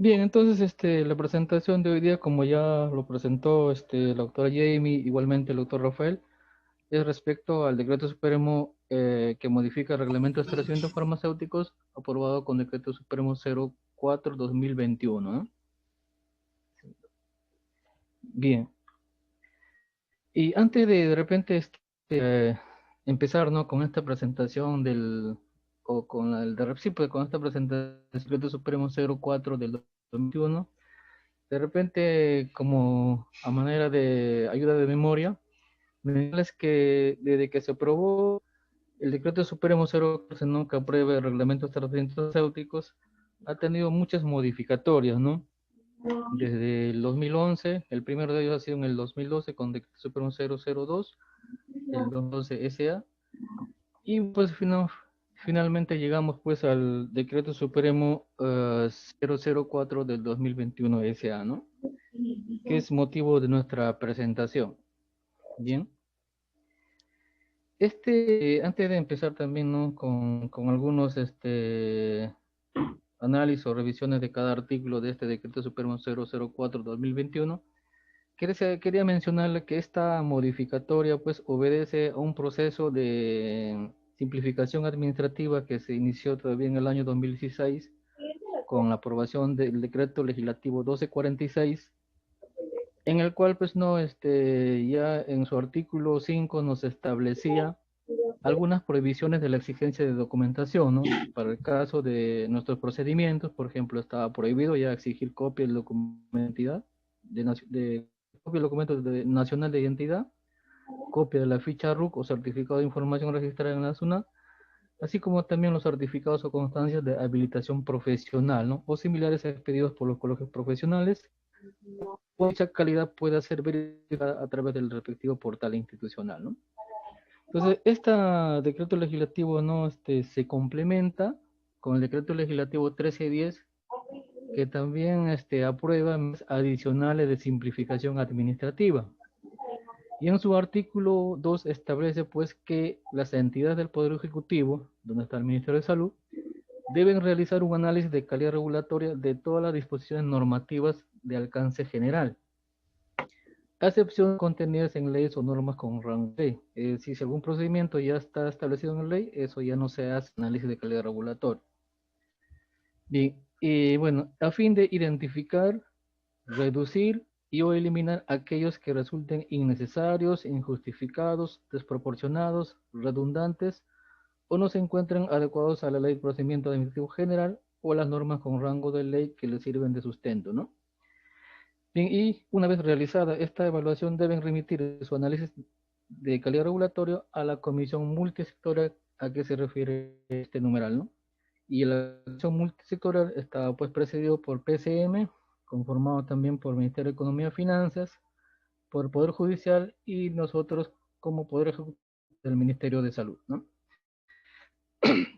Bien, entonces la presentación de hoy día, como ya lo presentó la doctora Jamie, igualmente el doctor Rafael, es respecto al decreto supremo que modifica el reglamento de establecimientos farmacéuticos aprobado con decreto supremo 04/2021, ¿no? Bien, y antes de repente empezar, ¿no? Con esta presentación o con sí, pues, con esta presentación del decreto supremo 04 del 2021, de repente, como a manera de ayuda de memoria, mencionarles que desde que se aprobó el decreto supremo 014, ¿no? Que aprueba el reglamento de tratamientos farmacéuticos, ha tenido muchas modificatorias, ¿no? Desde el 2011, el primero de ellos ha sido en el 2012 con decreto supremo 002, el 2012 SA, y pues finalmente llegamos pues al decreto supremo 004 del 2021 SA, ¿no? Que es motivo de nuestra presentación. Bien. Antes de empezar también, ¿no? Con algunos análisis o revisiones de cada artículo de este decreto supremo 004/2021, quería mencionarle que esta modificatoria pues obedece a un proceso de simplificación administrativa que se inició todavía en el año 2016 con la aprobación del decreto legislativo 1246, en el cual pues no, ya en su artículo 5 nos establecía algunas prohibiciones de la exigencia de documentación, ¿no? Para el caso de nuestros procedimientos, por ejemplo, estaba prohibido ya exigir copia del documento de identidad, copia del documento nacional de identidad, copia de la ficha RUC o certificado de información registrada en la SUNAT, así como también los certificados o constancias de habilitación profesional, ¿no? O similares expedidos por los colegios profesionales, o dicha calidad pueda ser verificada a través del respectivo portal institucional, ¿no? Entonces, este decreto legislativo no se complementa con el decreto legislativo 1310, que también aprueba medidas adicionales de simplificación administrativa. Y en su artículo 2 establece pues que las entidades del Poder Ejecutivo, donde está el Ministerio de Salud, deben realizar un análisis de calidad regulatoria de todas las disposiciones normativas de alcance general, a excepción contenidas en leyes o normas con rango de ley. Es decir, si algún procedimiento ya está establecido en la ley, eso ya no se hace análisis de calidad regulatoria. Bien, y bueno, a fin de identificar, reducir y o eliminar aquellos que resulten innecesarios, injustificados, desproporcionados, redundantes o no se encuentran adecuados a la ley de procedimiento administrativo general o las normas con rango de ley que les sirven de sustento, ¿no? Bien, y una vez realizada esta evaluación, deben remitir su análisis de calidad regulatorio a la comisión multisectorial a que se refiere este numeral, ¿no? Y la comisión multisectorial está pues presidido por PCM, conformado también por Ministerio de Economía y Finanzas, por Poder Judicial y nosotros como Poder Ejecutivo del Ministerio de Salud, ¿no?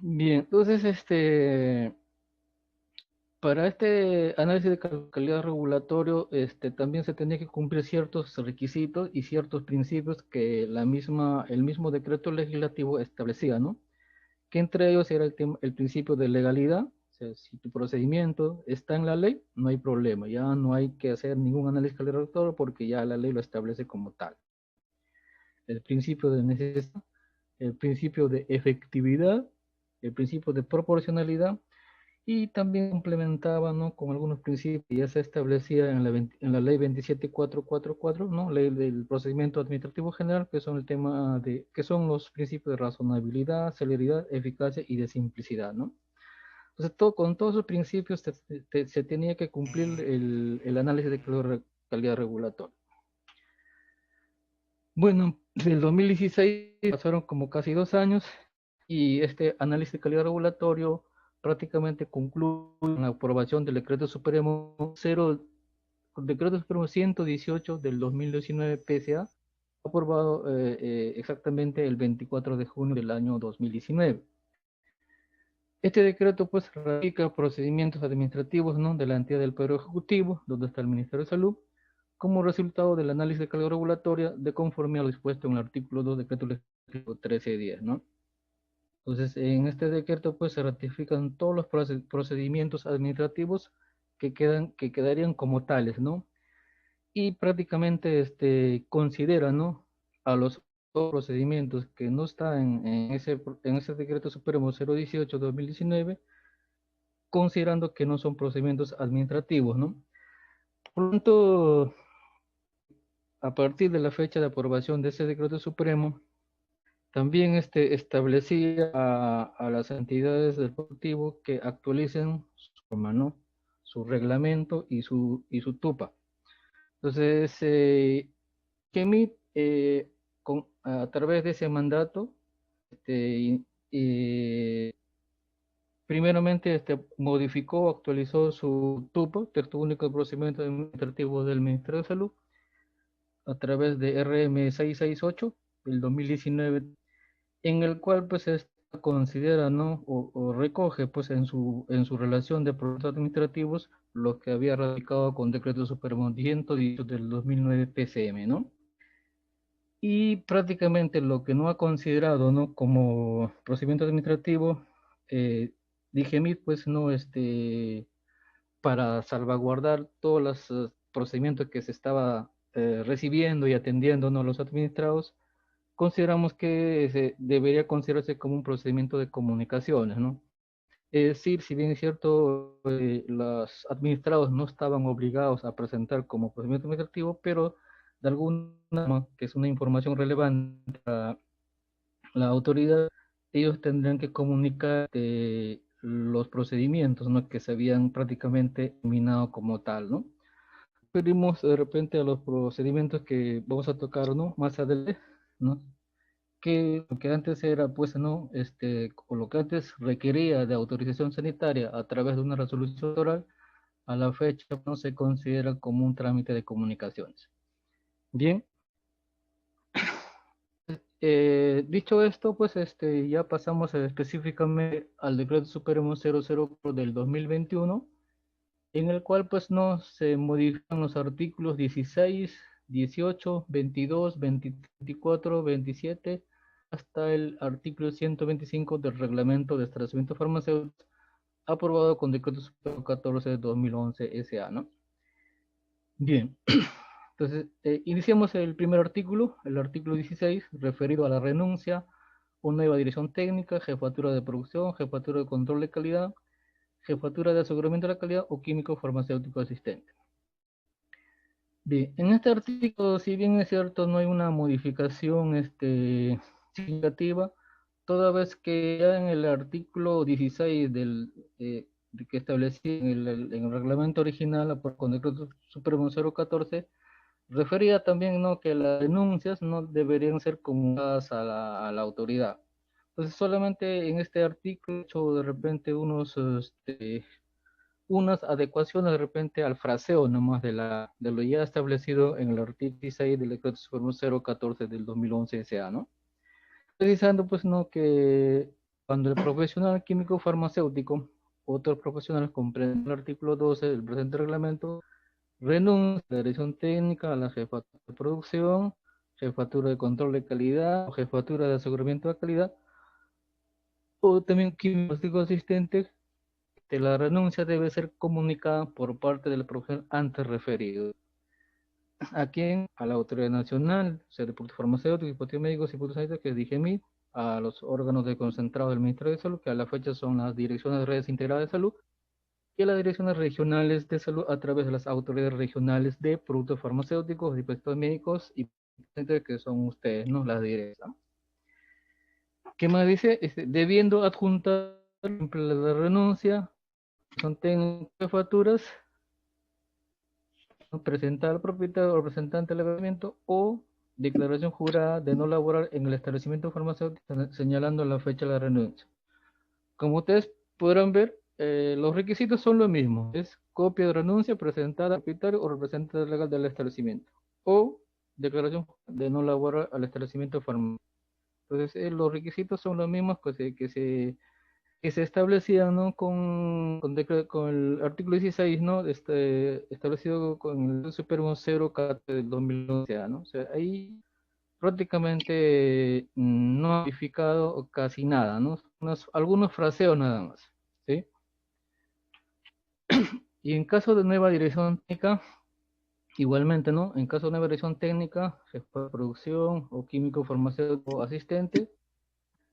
Bien, entonces para este análisis de calidad regulatorio, también se tenía que cumplir ciertos requisitos y ciertos principios que el mismo decreto legislativo establecía, ¿no? Que entre ellos era el principio de legalidad. O sea, si tu procedimiento está en la ley, no hay problema, ya no hay que hacer ningún análisis de calidad regulatorio porque ya la ley lo establece como tal. El principio de necesidad, el principio de efectividad, el principio de proporcionalidad, y también complementaba, ¿no? Con algunos principios que ya se establecía en la ley 27444, ¿no? Ley del procedimiento administrativo general, que son que son los principios de razonabilidad, celeridad, eficacia y de simplicidad, ¿no? Entonces, con todos esos principios se tenía que cumplir el análisis de calidad regulatoria. Bueno, del 2016 pasaron como casi 2 años y este análisis de calidad regulatorio prácticamente concluye con la aprobación del decreto supremo 118 del 2019 PSA, aprobado exactamente el 24 de junio del año 2019. Este decreto pues radica procedimientos administrativos, ¿no? De la entidad del Poder Ejecutivo, donde está el Ministerio de Salud, como resultado del análisis de calidad regulatoria de conforme a lo dispuesto en el artículo 2 del decreto legislativo 1310, ¿no? Entonces, en este decreto pues se ratifican todos los procedimientos administrativos que quedarían como tales, ¿no? Y prácticamente considera, ¿no? A los procedimientos que no están en ese decreto supremo 018/2019, considerando que no son procedimientos administrativos, ¿no? Por lo tanto, a partir de la fecha de aprobación de ese decreto supremo, también establecía a las entidades del Ejecutivo que actualicen su forma, ¿no? Su reglamento y su TUPA. Entonces, Kemit, a través de ese mandato, este, y, primeramente modificó, actualizó su TUPA, Texto Único de Procedimiento Administrativo del Ministerio de Salud, a través de RM 668 del 2019, en el cual pues considera, ¿no? O recoge pues en su relación de procesos administrativos lo que había radicado con Decreto Supremo 118 del 2009 PCM, ¿no? Y prácticamente lo que no ha considerado, ¿no? Como procedimiento administrativo, DIGEMIT, pues no, para salvaguardar todos los procedimientos que se estaba recibiendo y atendiendo, ¿no? Los administrados, consideramos que debería considerarse como un procedimiento de comunicaciones, ¿no? Es decir, si bien es cierto, los administrados no estaban obligados a presentar como procedimiento administrativo, pero de alguna forma, que es una información relevante a la autoridad, ellos tendrán que comunicar los procedimientos, ¿no? Que se habían prácticamente eliminado como tal, ¿no? Pedimos de repente a los procedimientos que vamos a tocar, ¿no? Más adelante, ¿no? Que lo que antes era, pues, ¿no? O lo que antes requería de autorización sanitaria a través de una resolución oral, a la fecha no se considera como un trámite de comunicaciones. Bien, dicho esto, pues, ya pasamos específicamente al decreto supremo 004 del 2021, en el cual, pues, no se modifican los artículos 16, 18, 22, 24, 27, hasta el artículo 125 del Reglamento de Establecimientos Farmacéuticos, aprobado con decreto supremo 14 de 2011 SA, ¿no? Bien, entonces iniciamos el primer artículo, el artículo 16, referido a la renuncia, una nueva dirección técnica, jefatura de producción, jefatura de control de calidad, jefatura de aseguramiento de la calidad o químico farmacéutico asistente. Bien, en este artículo, si bien es cierto, no hay una modificación significativa, toda vez que ya en el artículo 16 que establecía en el reglamento original con el decreto supremo 014, refería también, ¿no? Que las denuncias no deberían ser comunicadas a la autoridad. Entonces, solamente en este artículo he hecho de repente unas adecuaciones de repente al fraseo nomás de lo ya establecido en el artículo 16 del decreto supremo 014 del 2011 SA, ¿no? Precisando, pues, ¿no? Que cuando el profesional químico farmacéutico, otros profesionales comprenden el artículo 12 del presente reglamento, renuncia a la dirección técnica, a la jefatura de producción, jefatura de control de calidad, o jefatura de aseguramiento de calidad, o también químico asistente. La renuncia debe ser comunicada por parte del profesional antes referido. ¿A quién? A la Autoridad Nacional, o sea, de Productos Farmacéuticos, Dispositivos Médicos y Productos Sanitarios, que es DIGEMIT, a los órganos de concentrado del Ministerio de Salud, que a la fecha son las direcciones de redes integradas de salud, y a las direcciones regionales de salud a través de las autoridades regionales de productos farmacéuticos, dispositivos médicos y que son ustedes, ¿no? Las directas. ¿Qué más dice? Debiendo adjuntar la renuncia, son técnicas facturas, presentar al propietario o representante del establecimiento o declaración jurada de no laborar en el establecimiento farmacéutico señalando la fecha de la renuncia. Como ustedes podrán ver, los requisitos son los mismos. Es copia de renuncia presentada al propietario o representante legal del establecimiento o declaración de no laborar al establecimiento farmacéutico. Entonces, los requisitos son los mismos que se establecían, ¿no? Con el artículo 16, ¿no? Establecido con el Supremo 014 del 2011, ¿no? O sea, ahí prácticamente no ha modificado casi nada, ¿no? Algunos fraseos nada más, ¿sí? Y en caso de nueva dirección técnica, igualmente, ¿no? En caso de nueva dirección técnica, jefe de producción o químico farmacéutico asistente,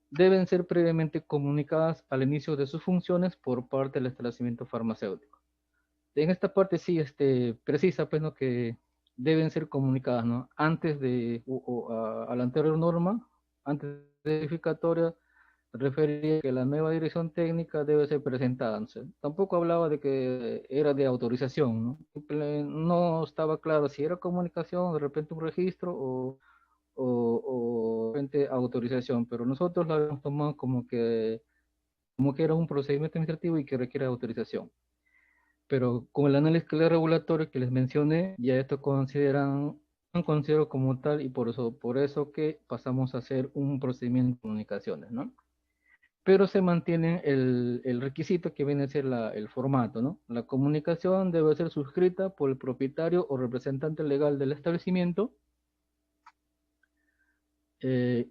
deben ser previamente comunicadas al inicio de sus funciones por parte del establecimiento farmacéutico. En esta parte sí, precisa, pues, ¿no? Que deben ser comunicadas, ¿no? Antes de, a la anterior norma, antes de verificatoria, refería que la nueva dirección técnica debe ser presentada. ¿No? Tampoco hablaba de que era de autorización, ¿no? No estaba claro si era comunicación, de repente un registro o de repente autorización, pero nosotros la habíamos tomado como que era un procedimiento administrativo y que requiere autorización. Pero con el análisis regulatorio que les mencioné, ya esto no considero como tal y por eso que pasamos a hacer un procedimiento de comunicaciones, ¿no? Pero se mantiene el requisito que viene a ser el formato, ¿no? La comunicación debe ser suscrita por el propietario o representante legal del establecimiento. eh,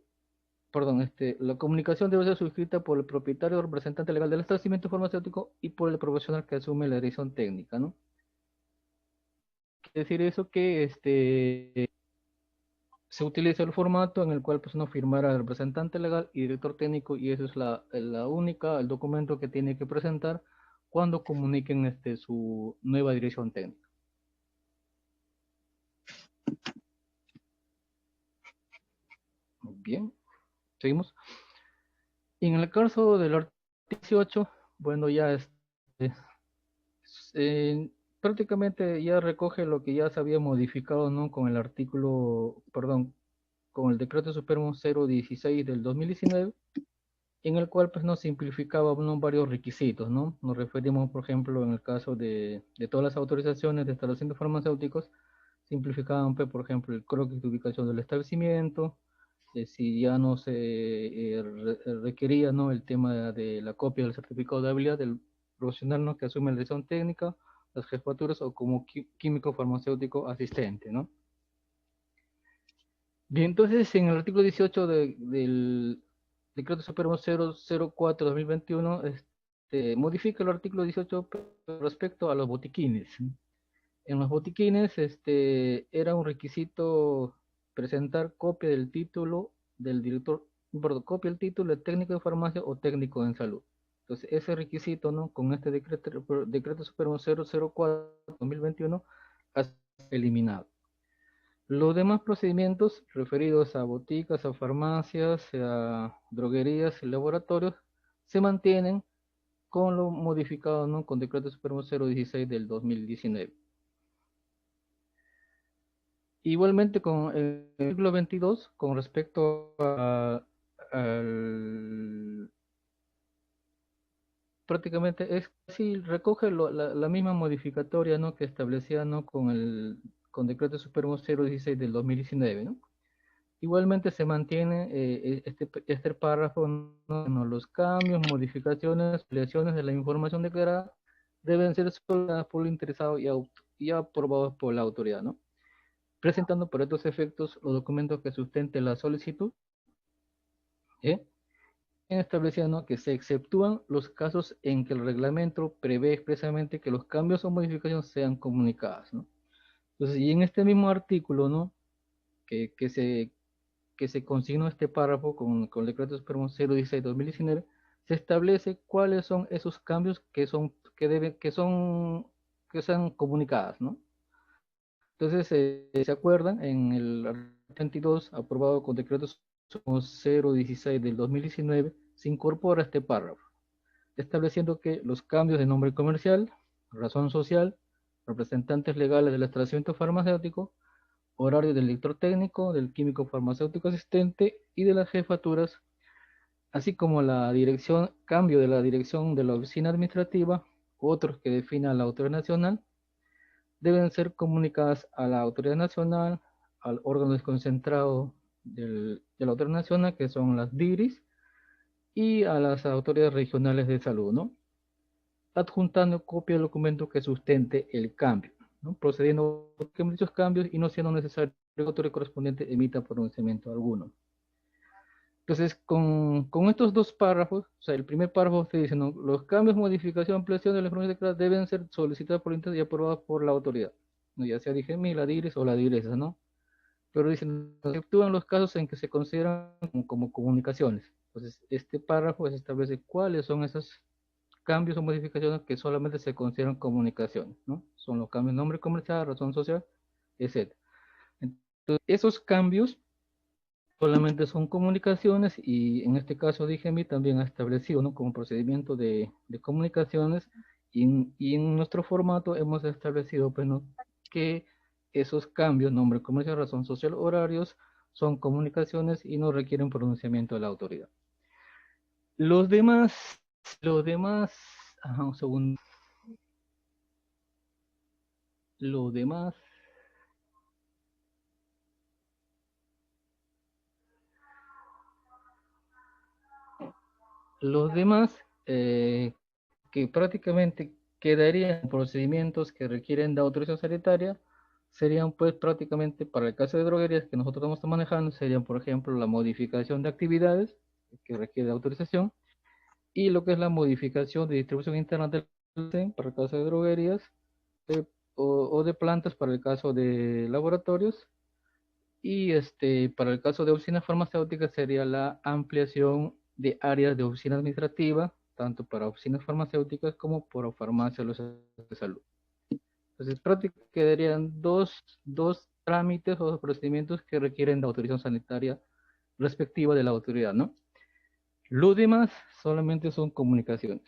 Perdón, la comunicación debe ser suscrita por el propietario o representante legal del establecimiento farmacéutico y por el profesional que asume la dirección técnica, ¿no? Quiere decir eso que se utiliza el formato en el cual pues, uno firmará el representante legal y director técnico y eso es el documento que tiene que presentar cuando comuniquen su nueva dirección técnica. Muy bien, seguimos. Y en el caso del artículo 18, bueno, ya eh, prácticamente ya recoge lo que ya se había modificado, ¿no? Con el artículo, perdón, con el decreto supremo 016 del 2019 en el cual pues nos simplificaba, ¿no? Varios requisitos, ¿no? Nos referimos, por ejemplo, en el caso de todas las autorizaciones de establecimientos farmacéuticos, simplificaban, pues, por ejemplo, el croquis de ubicación del establecimiento, si ya no se requería, ¿no? El tema de la copia del certificado de habilidad del profesional, ¿no? Que asume la dirección técnica, las jefaturas o como químico farmacéutico asistente, ¿no? Bien, entonces en el artículo 18 del Decreto Supremo 004-2021, modifica el artículo 18 respecto a los botiquines. En los botiquines, era un requisito presentar copia del título del director, perdón, copia del título de técnico de farmacia o técnico en salud. Entonces, ese requisito, ¿no? Con este Decreto Supremo 004-2021, ha sido eliminado. Los demás procedimientos referidos a boticas, a farmacias, a droguerías y laboratorios se mantienen con lo modificado, ¿no? Con Decreto Supremo 016 del 2019. Igualmente con el artículo 22, con respecto al prácticamente es sí recoge la misma modificatoria, ¿no? Que establecía, ¿no? Con Decreto Supremo 016 del 2019, ¿no? Igualmente se mantiene este párrafo, ¿no? Los cambios, modificaciones, ampliaciones de la información declarada deben ser solicitadas por el interesado y aprobados por la autoridad, ¿no? Presentando por estos efectos los documentos que sustenten la solicitud, ¿eh? Estableciendo que se exceptúan los casos en que el reglamento prevé expresamente que los cambios o modificaciones sean comunicadas, ¿no? Entonces, y en este mismo artículo, ¿no? Que se consignó este párrafo con el decreto supremo 016-2019, se establece cuáles son esos cambios que sean comunicadas, ¿no? Entonces, se acuerdan en el artículo 22, aprobado con decreto 016 del 2019, se incorpora este párrafo, estableciendo que los cambios de nombre comercial, razón social, representantes legales del establecimiento farmacéutico, horario del director técnico, del químico farmacéutico asistente y de las jefaturas, así como cambio de la dirección de la oficina administrativa, otros que defina la autoridad nacional, deben ser comunicadas a la autoridad nacional, al órgano desconcentrado de la autoridad nacional, que son las DIRIS, y a las autoridades regionales de salud, ¿no? Adjuntando copia del documento que sustente el cambio, ¿no? Procediendo a dichos cambios y no siendo necesario que el autoridad correspondiente emita pronunciamiento alguno. Entonces, con estos dos párrafos, o sea, el primer párrafo usted dice, ¿no? Los cambios, modificación, ampliación de la información declarada deben ser solicitados por internet y aprobados por la autoridad, ¿no? Ya sea DIGEMI, la DIRES o la DIRESA, ¿no? Pero dicen, se efectúan los casos en que se consideran como comunicaciones. Entonces, este párrafo establece cuáles son esos cambios o modificaciones que solamente se consideran comunicaciones, ¿no? Son los cambios de nombre comercial, razón social, etc. Entonces, esos cambios solamente son comunicaciones y en este caso DIGEMI también ha establecido, ¿no? Como procedimiento de comunicaciones y en nuestro formato hemos establecido, pues, ¿no? Que esos cambios, nombre comercial, razón social, horarios, son comunicaciones y no requieren pronunciamiento de la autoridad. Los demás, ajá, un segundo, los demás, los demás, que prácticamente quedarían procedimientos que requieren de autorización sanitaria, serían pues prácticamente para el caso de droguerías que nosotros estamos manejando, serían por ejemplo la modificación de actividades que requiere autorización y lo que es la modificación de distribución interna del almacén para el caso de droguerías o de plantas para el caso de laboratorios y para el caso de oficinas farmacéuticas sería la ampliación de áreas de oficina administrativa, tanto para oficinas farmacéuticas como para farmacias de salud. Entonces, prácticamente quedarían dos trámites o dos procedimientos que requieren de autorización sanitaria respectiva de la autoridad, ¿no? Lo demás solamente son comunicaciones.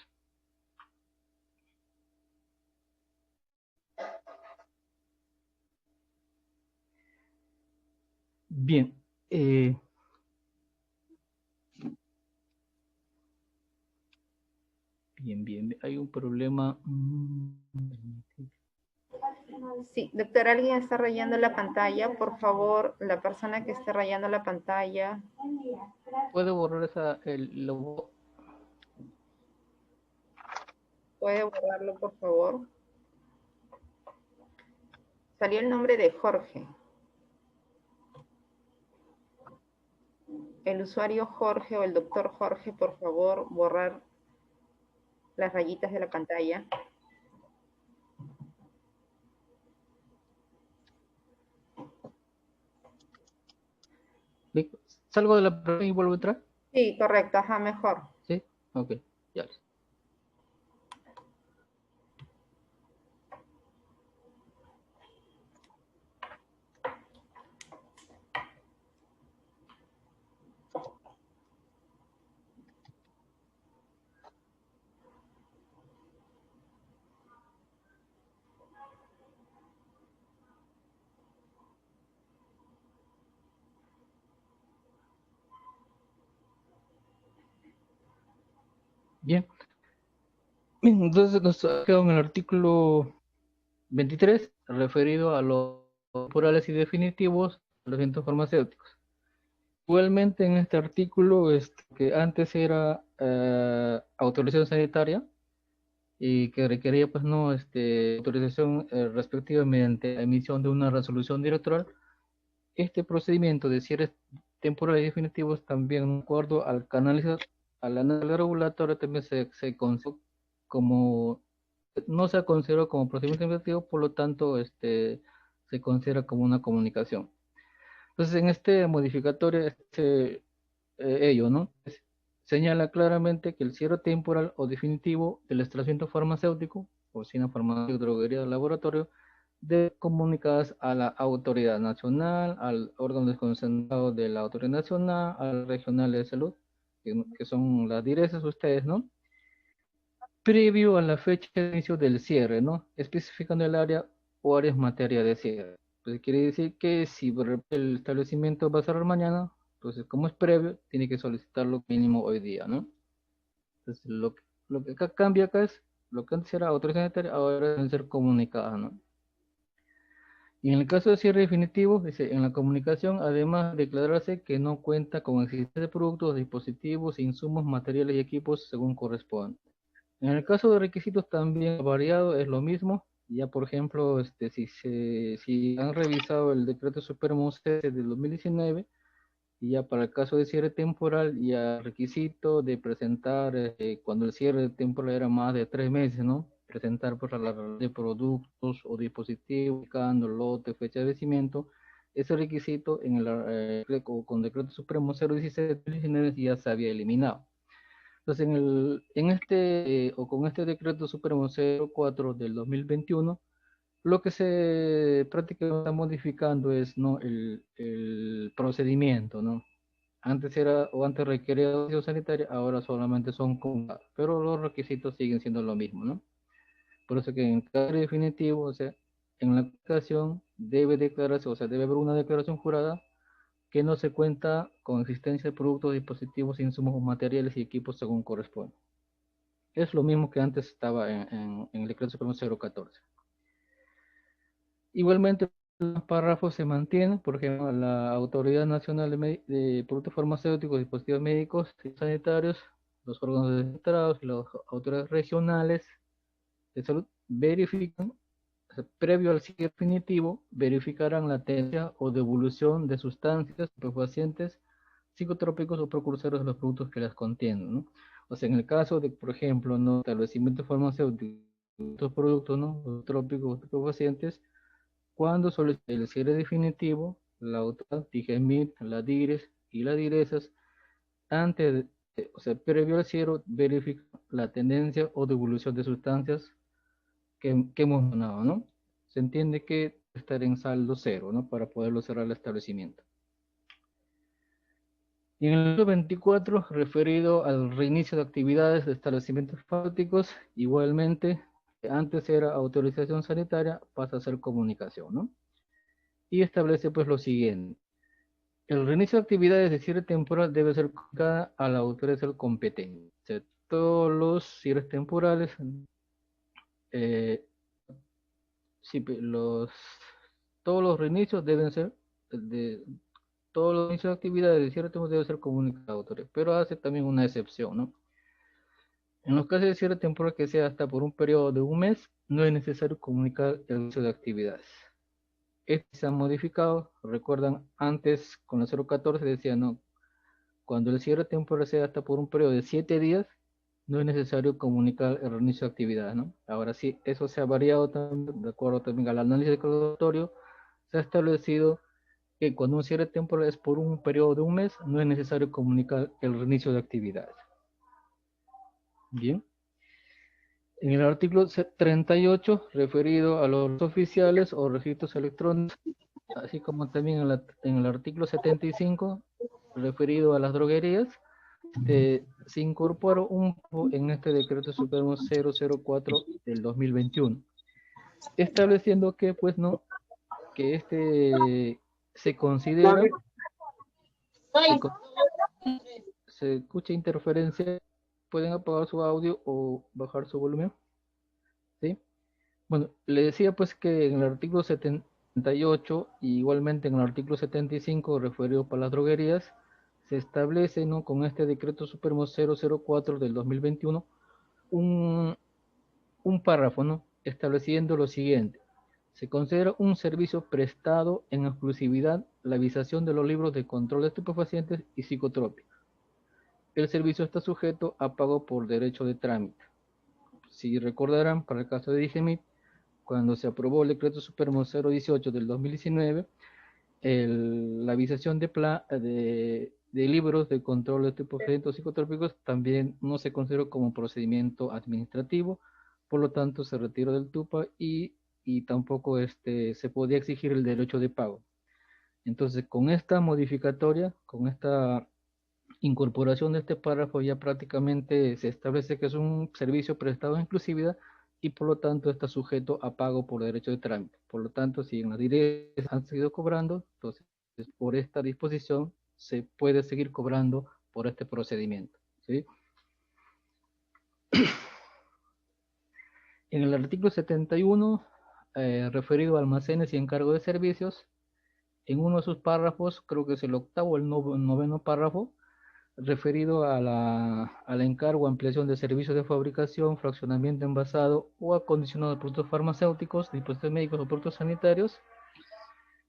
Bien, bien, hay un problema. Sí, doctor, alguien está rayando la pantalla. Por favor, la persona que esté rayando la pantalla. ¿Puedo borrar ¿Puede borrarlo, por favor? Salió el nombre de Jorge. El usuario Jorge o el doctor Jorge, por favor, borrar las rayitas de la pantalla. ¿Salgo de la pantalla y vuelvo a entrar? Sí, correcto, ajá, mejor. Sí, ok, ya. Bien. Bien, entonces nos queda en el artículo 23 referido a los temporales y definitivos de los agentes farmacéuticos. Igualmente en este artículo, que antes era autorización sanitaria y que requería pues no autorización respectiva mediante la emisión de una resolución directoral, este procedimiento de cierres temporales y definitivos también, de acuerdo al análisis regulatorio, también se considera como, no se consideró como procedimiento investigativo, por lo tanto, se considera como una comunicación. Entonces, en este modificatorio, ello, ¿no? Señala claramente que el cierre temporal o definitivo del establecimiento farmacéutico, oficina farmacéutica, droguería, laboratorio, de comunicadas a la autoridad nacional, al órgano desconcentrado de la autoridad nacional, al regional de salud, que son las directas ustedes, ¿no? Previo a la fecha de inicio del cierre, ¿no? Especificando el área o áreas materia de cierre. Pues quiere decir que si el establecimiento va a cerrar mañana, entonces como es previo, tiene que solicitarlo mínimo hoy día, ¿no? Entonces lo que acá cambia acá es, lo que antes era autorización sanitaria, ahora deben ser comunicadas, ¿no? Y en el caso de cierre definitivo, dice, en la comunicación, además de declararse que no cuenta con existencia de productos, dispositivos, insumos, materiales y equipos según corresponde. En el caso de requisitos también variado, es lo mismo. Ya, por ejemplo, si han revisado el decreto Supremo 11 del 2019, Y ya para el caso de cierre temporal, ya requisito de presentar, cuando el cierre temporal era más de 3 meses, ¿no? Presentar por la de productos o dispositivos, indicando lote, fecha de vencimiento. Ese requisito en el, con decreto supremo 016/2019 ya se había eliminado. Entonces, o con este decreto supremo 04 del 2021, lo que se prácticamente está modificando es, ¿no?, el procedimiento, ¿no? Antes requería autorización sanitaria, ahora solamente son comunicados, pero los requisitos siguen siendo lo mismo, ¿no? Por eso que en cada definitivo, o sea, en la aplicación debe declararse, o sea, debe haber una declaración jurada que no se cuenta con existencia de productos, dispositivos, insumos materiales y equipos según corresponde. Es lo mismo que antes estaba en el decreto supremo 014. Igualmente, los párrafos se mantienen, por ejemplo, la Autoridad Nacional de Productos Farmacéuticos, Dispositivos Médicos y Sanitarios, los órganos descentralizados y las autoridades regionales de salud verifican, o sea, previo al cierre definitivo, verificarán la tenencia o devolución de sustancias, estupefacientes, psicotrópicos o precursores de los productos que las contienen, ¿no? O sea, en el caso de, por ejemplo, no establecimientos farmacéuticos, estos productos, ¿no?, los trópicos, estupefacientes, cuando solicite el cierre definitivo, la autoridad DIGEMIT, la DIRES y la DIRESAS, antes o sea, previo al cierre, verifica la tendencia o devolución de sustancias que hemos mencionado, ¿no? Se entiende que estar en saldo cero, ¿no?, para poderlo cerrar el establecimiento. Y en el artículo 24, referido al reinicio de actividades de establecimientos farmacéuticos, igualmente, antes era autorización sanitaria, pasa a ser comunicación, ¿no? Y establece pues lo siguiente: el reinicio de actividades de cierre temporal debe ser comunicada a la autoridad competente. O sea, todos los cierres temporales, eh, sí, todos los reinicios deben ser, de, todos los inicios de actividades de cierre temporal deben ser comunicados a la autoridad, pero hace también una excepción, ¿no? En los casos de cierre temporal que sea hasta por un periodo de un mes, no es necesario comunicar el inicio de actividades. Este se ha modificado, recuerdan, antes con la 014 decía, no, cuando el cierre temporal sea hasta por un periodo de 7 días, no es necesario comunicar el reinicio de actividad, ¿no? Ahora sí, eso se ha variado también, de acuerdo también al análisis declaratorio, se ha establecido que cuando un cierre temporal es por un periodo de un mes, no es necesario comunicar el reinicio de actividades. Bien. En el artículo 38, referido a los oficiales o registros electrónicos, así como también en el artículo 75, referido a las droguerías, se incorporó en este decreto supremo 004 del 2021, estableciendo que, pues, no, que se considera, se escucha interferencia, pueden apagar su audio o bajar su volumen, ¿sí? Bueno, le decía pues que en el artículo 78, y igualmente en el artículo 75, referido para las droguerías, se establece, ¿no?, con este decreto supremo 004 del 2021, un, un párrafo, ¿no?, estableciendo lo siguiente: se considera un servicio prestado en exclusividad la visación de los libros de control de estupefacientes y psicotrópicos. El servicio está sujeto a pago por derecho de trámite. Si recordarán, para el caso de DIGEMIT, cuando se aprobó el decreto supremo 018 del 2019, la visación de libros de control de estupefacientes psicotrópicos también no se consideró como procedimiento administrativo, por lo tanto se retiró del TUPA y tampoco se podía exigir el derecho de pago. Entonces, con esta modificatoria, con esta incorporación de este párrafo, ya prácticamente se establece que es un servicio prestado en exclusividad y por lo tanto está sujeto a pago por derecho de trámite. Por lo tanto, si en las directas han seguido cobrando, entonces por esta disposición se puede seguir cobrando por este procedimiento, ¿sí? En el artículo 71, referido a almacenes y encargo de servicios, en uno de sus párrafos, creo que es el octavo o el noveno párrafo, referido al encargo o ampliación de servicios de fabricación, fraccionamiento, envasado o acondicionado de productos farmacéuticos, dispositivos médicos o productos sanitarios.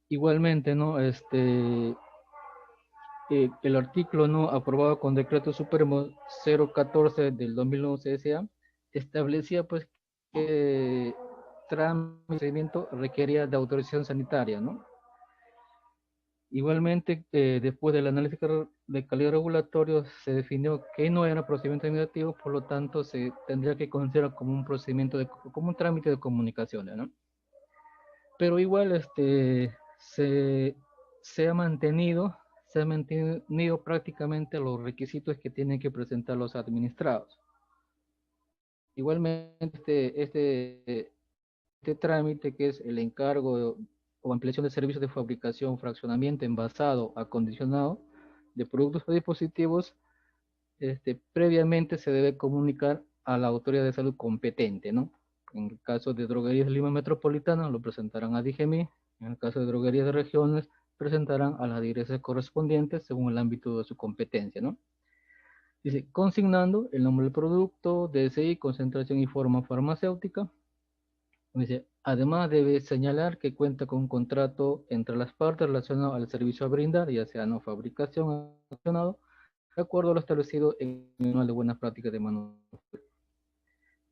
Igualmente, ¿no?, el artículo no aprobado con decreto supremo 014 del 2011 SA establecía pues que trámite procedimiento requería de autorización sanitaria, ¿no? Igualmente, después del análisis de calidad regulatorio, se definió que no era procedimiento administrativo, por lo tanto, se tendría que considerar como un procedimiento, como un trámite de comunicaciones, ¿no? Pero igual, se ha mantenido prácticamente los requisitos que tienen que presentar los administrados. Igualmente, este trámite, que es el encargo o ampliación de servicios de fabricación, fraccionamiento, envasado, acondicionado de productos o dispositivos, previamente se debe comunicar a la autoridad de salud competente, ¿no? En el caso de droguerías de Lima Metropolitana, lo presentarán a DIGEMI. En el caso de droguerías de regiones, presentarán a las direcciones correspondientes según el ámbito de su competencia, ¿no? Dice, consignando el nombre del producto, DSI, concentración y forma farmacéutica. Dice, además debe señalar que cuenta con un contrato entre las partes relacionado al servicio a brindar, ya sea no fabricación o accionado, de acuerdo a lo establecido en el manual de buenas prácticas de manufactura.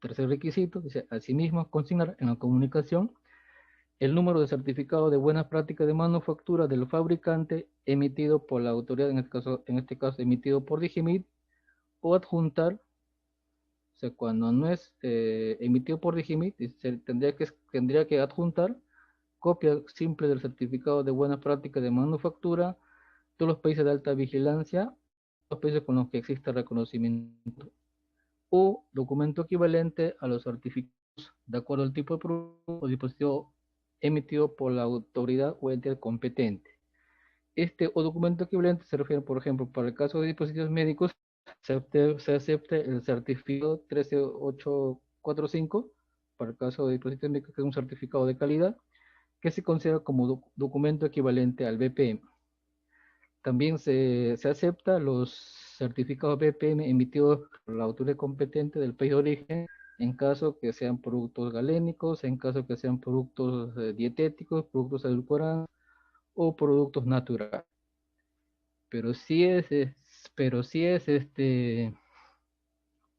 Tercer requisito, dice, asimismo, consignar en la comunicación el número de certificado de buenas prácticas de manufactura del fabricante emitido por la autoridad, en este caso emitido por DIGIMIT, o adjuntar, o sea, cuando no es emitido por DIGIMIT, tendría que adjuntar copia simple del certificado de buena práctica de manufactura de los países de alta vigilancia, los países con los que existe reconocimiento, o documento equivalente a los certificados de acuerdo al tipo de producto o dispositivo emitido por la autoridad o entidad competente. Este o documento equivalente se refiere, por ejemplo, para el caso de dispositivos médicos, se acepte el certificado 13845, para el caso de dispositivos médicos, que es un certificado de calidad, que se considera como documento equivalente al BPM. También se acepta los certificados BPM emitidos por la autoridad competente del país de origen, en caso que sean productos galénicos, en caso que sean productos dietéticos, productos edulcorados o productos naturales. Pero si es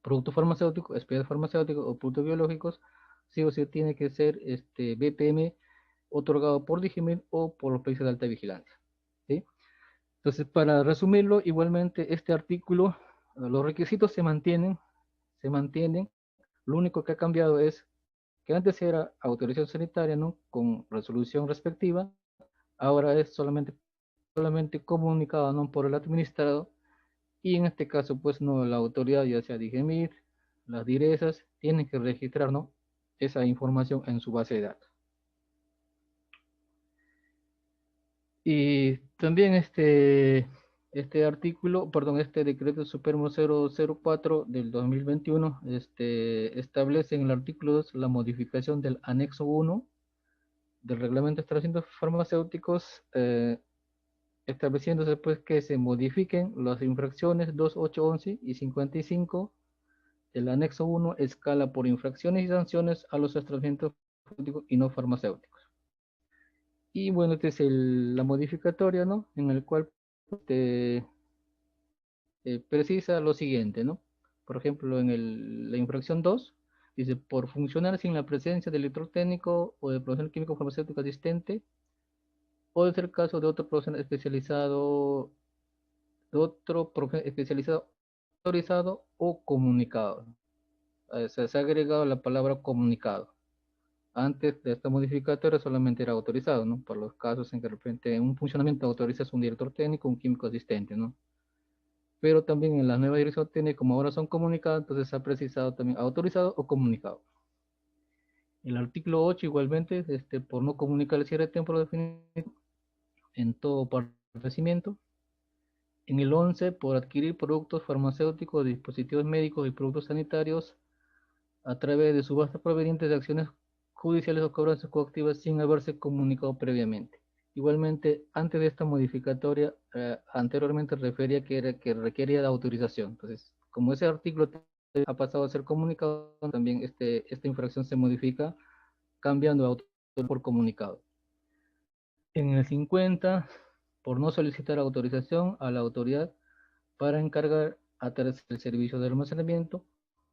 producto farmacéutico, especial farmacéutico o productos biológicos, sí o sí tiene que ser BPM otorgado por DIGIMIT o por los países de alta vigilancia, ¿sí? Entonces, para resumirlo, igualmente este artículo, los requisitos se mantienen. Lo único que ha cambiado es que antes era autorización sanitaria, ¿no? Con resolución respectiva, ahora es solamente comunicado, ¿no? Por el administrado, y en este caso, pues, no, la autoridad, ya sea DIGEMIT, las direzas, tienen que registrar, ¿no? Esa información en su base de datos. Y también este artículo, perdón, este decreto Supremo 004 del 2021, establece en el artículo 2 la modificación del anexo 1 del reglamento de establecimientos farmacéuticos, estableciéndose pues que se modifiquen las infracciones 2, 8, 11 y 55 del anexo 1, escala por infracciones y sanciones a los establecimientos farmacéuticos y no farmacéuticos. Y bueno, esta es la modificatoria, ¿no? En el cual te precisa lo siguiente, ¿no? Por ejemplo, en la infracción 2, dice, por funcionar sin la presencia del electrotécnico o de profesional químico farmacéutico asistente, o de ser caso de otro profesional especializado, autorizado o comunicado. Se ha agregado la palabra comunicado. Antes de esta modificatoria solamente era autorizado, ¿no? Por los casos en que de repente en un funcionamiento autorizas un director técnico, un químico asistente, ¿no? Pero también en la nueva dirección técnica, como ahora son comunicados, entonces se ha precisado también autorizado o comunicado. El artículo 8 igualmente, por no comunicar el cierre de temporal definido en todo padecimiento. En el 11, por adquirir productos farmacéuticos, dispositivos médicos y productos sanitarios a través de subastas provenientes de acciones judiciales o cobranzas coactivas sin haberse comunicado previamente. Igualmente, antes de esta modificatoria, anteriormente refería que requería de autorización. Entonces, como ese artículo ha pasado a ser comunicado, también esta infracción se modifica cambiando autorización por comunicado. En el 50, por no solicitar autorización a la autoridad para encargar a terceros el servicio de almacenamiento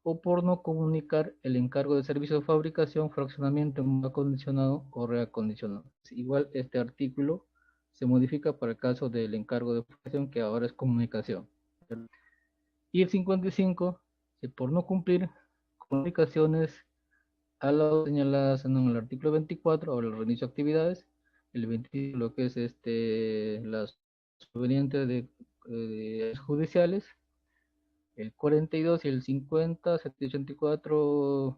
o por no comunicar el encargo de servicio de fabricación, fraccionamiento en acondicionado o reacondicionado. Igual este artículo se modifica para el caso del encargo de fabricación, que ahora es comunicación. Y el 55, por no cumplir comunicaciones a las señaladas en el artículo 24, o el reinicio de actividades, el 25, lo que es las provenientes de judiciales, el 42 y el 50, 784,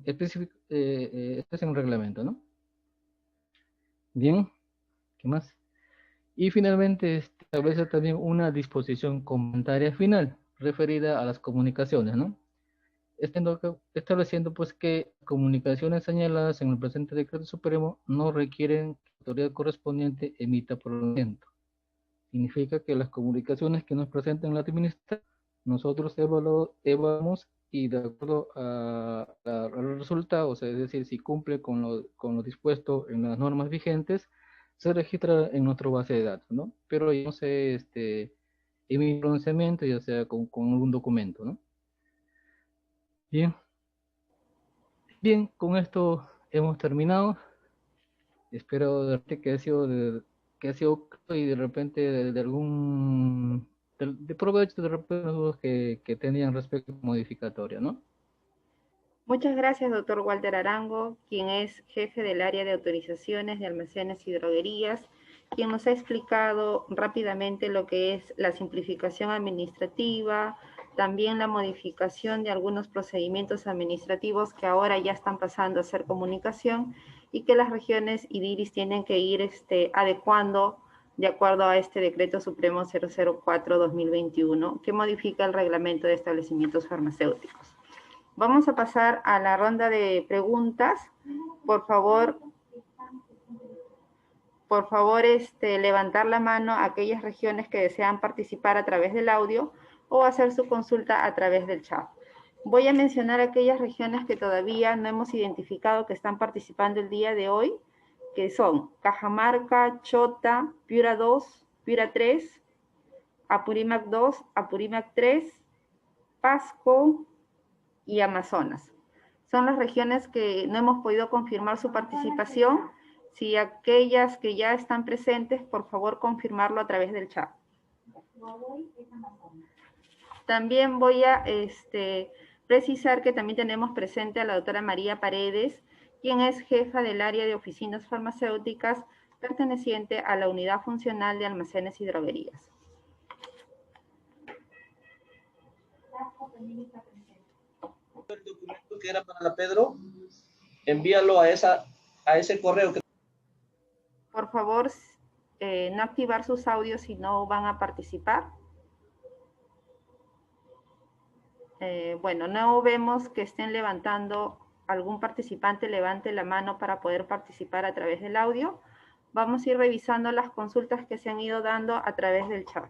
esto es en un reglamento, ¿no? Bien, ¿qué más? Y finalmente establece también una disposición complementaria final referida a las comunicaciones, ¿no? Estableciendo pues que comunicaciones señaladas en el presente decreto supremo no requieren que la autoridad correspondiente emita pronunciamiento. Significa que las comunicaciones que nos presenten la administración, nosotros evaluamos y de acuerdo al resultado, o sea, es decir, si cumple con lo dispuesto en las normas vigentes, se registra en nuestra base de datos, ¿no? Pero yo no sé, emitir pronunciamiento, ya sea con algún documento, ¿no? Bien, bien, con esto hemos terminado. Espero que ha sido y de repente de algún de provecho de repente los que tenían respecto a modificatoria, ¿no? Muchas gracias, doctor Walter Arango, quien es jefe del área de autorizaciones de almacenes y droguerías, quien nos ha explicado rápidamente lo que es la simplificación administrativa, también la modificación de algunos procedimientos administrativos que ahora ya están pasando a ser comunicación y que las regiones y DIRIS tienen que ir adecuando de acuerdo a este decreto supremo 004-2021 que modifica el reglamento de establecimientos farmacéuticos. Vamos a pasar a la ronda de preguntas. Por favor, levantar la mano a aquellas regiones que desean participar a través del audio o hacer su consulta a través del chat. Voy a mencionar aquellas regiones que todavía no hemos identificado que están participando el día de hoy, que son Cajamarca, Chota, Piura 2, Piura 3, Apurímac 2, Apurímac 3, Pasco y Amazonas. Son las regiones que no hemos podido confirmar su participación. Si aquellas que ya están presentes, por favor, confirmarlo a través del chat. También voy a precisar que también tenemos presente a la doctora María Paredes, quien es jefa del área de oficinas farmacéuticas perteneciente a la unidad funcional de almacenes y droguerías. El documento que era para la Pedro, envíalo a ese correo. Por favor, no activar sus audios si no van a participar. Bueno, no vemos que estén levantando, algún participante levante la mano para poder participar a través del audio. Vamos a ir revisando las consultas que se han ido dando a través del chat.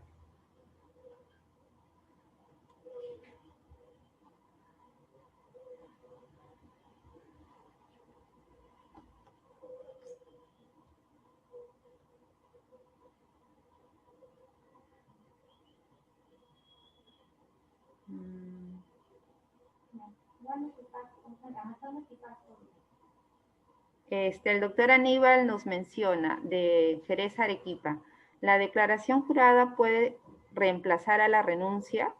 El doctor Aníbal nos menciona de Jerez Arequipa, ¿la declaración jurada puede reemplazar a la renuncia?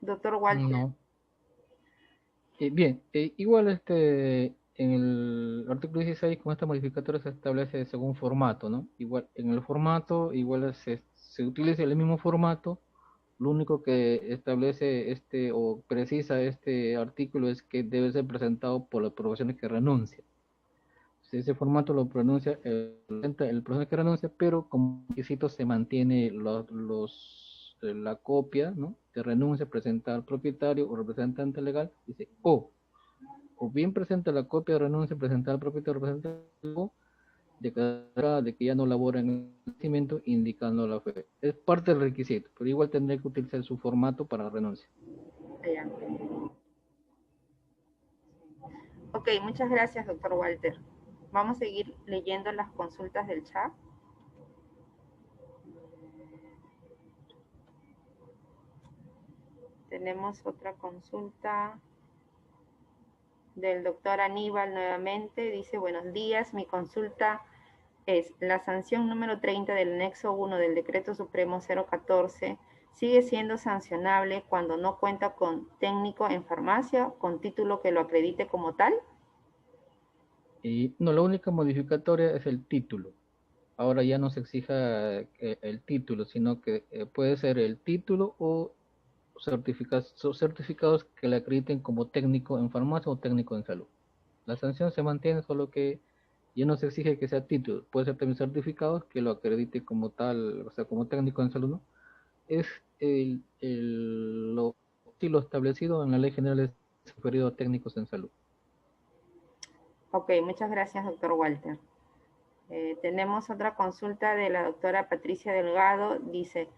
Doctor Walter. No. Bien, igual en el artículo 16 con esta modificatoria se establece según formato, ¿no? Igual en el formato, igual se utiliza el mismo formato. Lo único que establece o precisa este artículo es que debe ser presentado por las profesiones que renuncia. Si ese formato lo pronuncia el profesional que renuncia, pero como requisito se mantiene la copia, ¿no? De renuncia presentada al propietario o representante legal, dice o bien presenta la copia de renuncia presentada al propietario o representante legal, declara de que ya no labora en el establecimiento indicando la fe. Es parte del requisito, pero igual tendría que utilizar su formato para renuncia. Ok, muchas gracias, doctor Walter. Vamos a seguir leyendo las consultas del chat. Tenemos otra consulta del doctor Aníbal nuevamente. Dice, buenos días, mi consulta es, la sanción número 30 del anexo 1 del Decreto Supremo 014 sigue siendo sancionable cuando no cuenta con técnico en farmacia con título que lo acredite como tal. Y no, la única modificatoria es el título. Ahora ya no se exija el título, sino que puede ser el título o certificados que le acrediten como técnico en farmacia o técnico en salud. La sanción se mantiene, solo que ya no se exige que sea título, puede ser también certificados que lo acredite como tal, o sea, como técnico en salud, ¿no? Es lo establecido en la Ley General de Referido a Técnicos en Salud. Ok, muchas gracias, doctor Walter. Tenemos otra consulta de la doctora Patricia Delgado. Dice,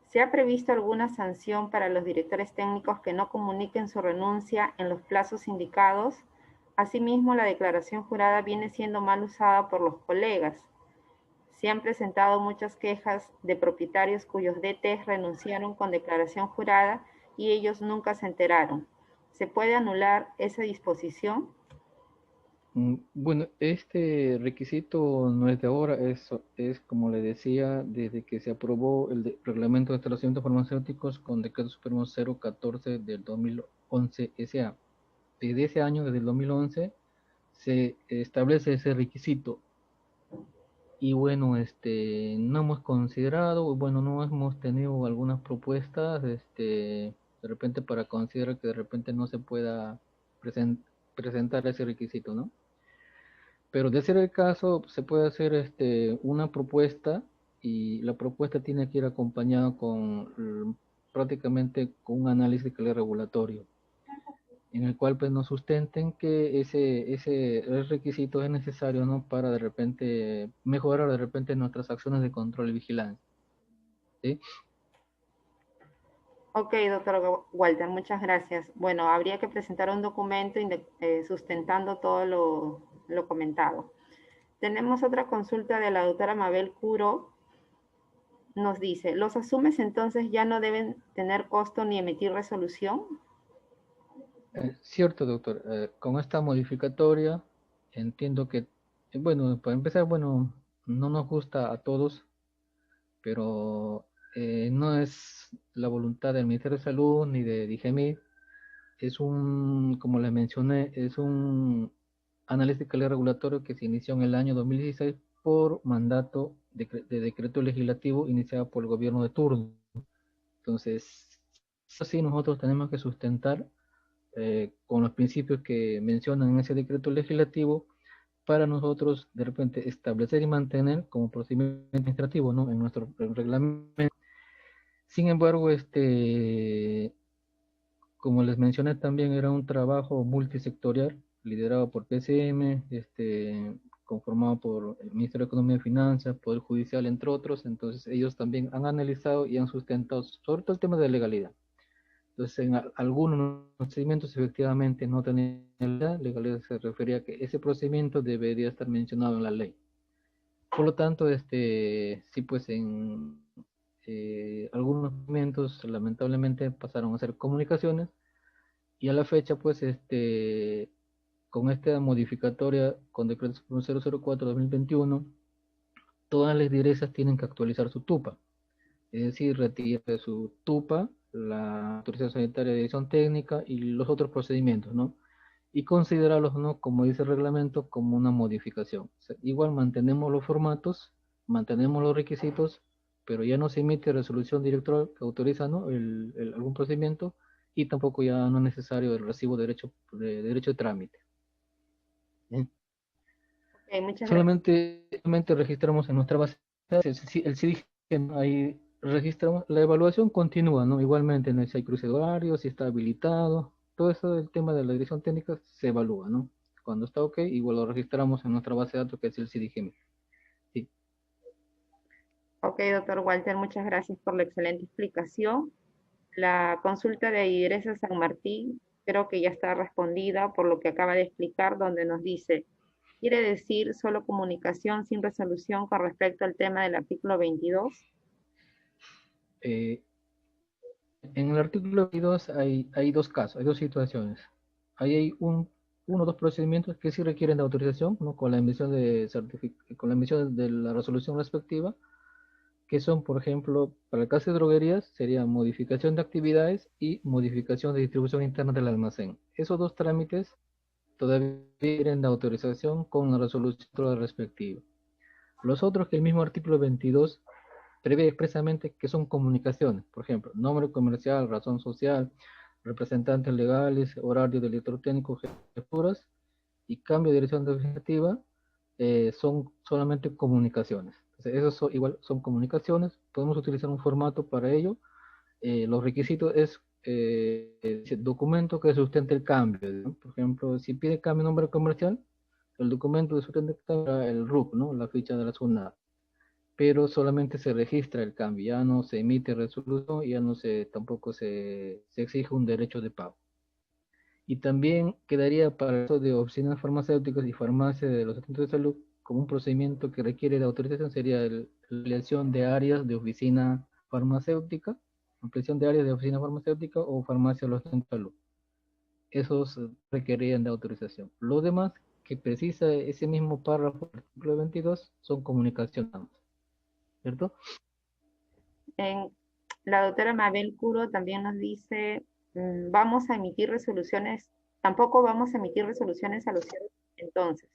¿se ha previsto alguna sanción para los directores técnicos que no comuniquen su renuncia en los plazos indicados? Asimismo, la declaración jurada viene siendo mal usada por los colegas. Se han presentado muchas quejas de propietarios cuyos DTs renunciaron con declaración jurada y ellos nunca se enteraron. ¿Se puede anular esa disposición? Bueno, este requisito no es de ahora, es como le decía, desde que se aprobó el Reglamento de Establecimientos Farmacéuticos con Decreto Supremo 014 del 2011 SA. Desde ese año, desde el 2011, se establece ese requisito. Y bueno, no hemos considerado, bueno, no hemos tenido algunas propuestas, de repente para considerar que de repente no se pueda presentar ese requisito, ¿no? Pero de ser el caso, se puede hacer una propuesta y la propuesta tiene que ir acompañada con prácticamente con un análisis de calidad regulatorio, en el cual pues nos sustenten que ese requisito es necesario, ¿no? Para de repente mejorar de repente nuestras acciones de control y vigilancia, ¿sí? Ok, doctor Walter, muchas gracias. Bueno, habría que presentar un documento sustentando todo lo comentado. Tenemos otra consulta de la doctora Mabel Curo. Nos dice, ¿los asumes entonces ya no deben tener costo ni emitir resolución? Cierto, doctor. Con esta modificatoria entiendo que, bueno, para empezar, bueno, no nos gusta a todos, pero no es la voluntad del Ministerio de Salud ni de DIGEMIT. Es como les mencioné, es un análisis de calidad regulatorio que se inició en el año 2016 por mandato de decreto legislativo iniciado por el gobierno de turno. Entonces, así nosotros tenemos que sustentar con los principios que mencionan en ese decreto legislativo para nosotros de repente establecer y mantener como procedimiento administrativo, ¿no? En nuestro reglamento. Sin embargo, como les mencioné también, era un trabajo multisectorial liderado por PCM, conformado por el Ministerio de Economía y Finanzas, Poder Judicial, entre otros. Entonces ellos también han analizado y han sustentado sobre todo el tema de legalidad. Entonces, en algunos procedimientos efectivamente no tenían legalidad, se refería a que ese procedimiento debería estar mencionado en la ley. Por lo tanto, sí, pues en algunos procedimientos lamentablemente pasaron a ser comunicaciones y a la fecha, pues, con esta modificatoria con decreto 004-2021, todas las lideresas tienen que actualizar su TUPA. Es decir, retire de su TUPA, la autorización sanitaria de dirección técnica y los otros procedimientos, ¿no? Y considerarlos, ¿no? Como dice el reglamento, como una modificación. O sea, igual mantenemos los formatos, mantenemos los requisitos, pero ya no se emite resolución directora que autoriza, ¿no? Algún procedimiento y tampoco ya no es necesario el recibo de derecho de trámite. ¿Bien? Okay, muchas gracias. Solamente registramos en nuestra base de datos, el CIDIG, ahí registramos, la evaluación continúa, ¿no? Igualmente, ¿no? Si hay cruce de horarios, si está habilitado, todo eso del tema de la dirección técnica se evalúa, ¿no? Cuando está ok, igual lo registramos en nuestra base de datos que es el CIDIGEM. Sí. Ok, doctor Walter, muchas gracias por la excelente explicación. La consulta de Idresa San Martín creo que ya está respondida por lo que acaba de explicar, donde nos dice, Quiere decir solo comunicación sin resolución con respecto al tema del artículo 22. Eh, en el artículo 22 hay dos casos, hay dos situaciones. Ahí hay uno o dos procedimientos que sí requieren de autorización, ¿no? Con la emisión con la emisión de la resolución respectiva, que son, por ejemplo, para el caso de droguerías, sería modificación de actividades y modificación de distribución interna del almacén. Esos dos trámites todavía requieren de autorización con la resolución respectiva. Los otros que el mismo artículo 22 prevé expresamente que son comunicaciones, por ejemplo, nombre comercial, razón social, representantes legales, horario del electrotécnico, jefaturas y cambio de dirección administrativa, son solamente comunicaciones. Entonces, esos igual son comunicaciones, podemos utilizar un formato para ello. Los requisitos es documento que sustente el cambio, ¿no? Por ejemplo, si pide cambio de nombre comercial, el documento de sustente el RUC, ¿no? La ficha de la zona, pero solamente se registra el cambio, ya no se emite resolución, ya no se, tampoco se exige un derecho de pago. Y también quedaría para eso de oficinas farmacéuticas y farmacias de los centros de salud como un procedimiento que requiere de autorización sería la ampliación de áreas de oficina farmacéutica, ampliación de áreas de oficina farmacéutica o farmacia de los centros de salud. Esos requerirían de autorización. Lo demás que precisa ese mismo párrafo del artículo 22 son comunicaciones, ¿cierto? En, la doctora Mabel Curo también nos dice, vamos a emitir resoluciones, tampoco vamos a emitir resoluciones a los cierres entonces.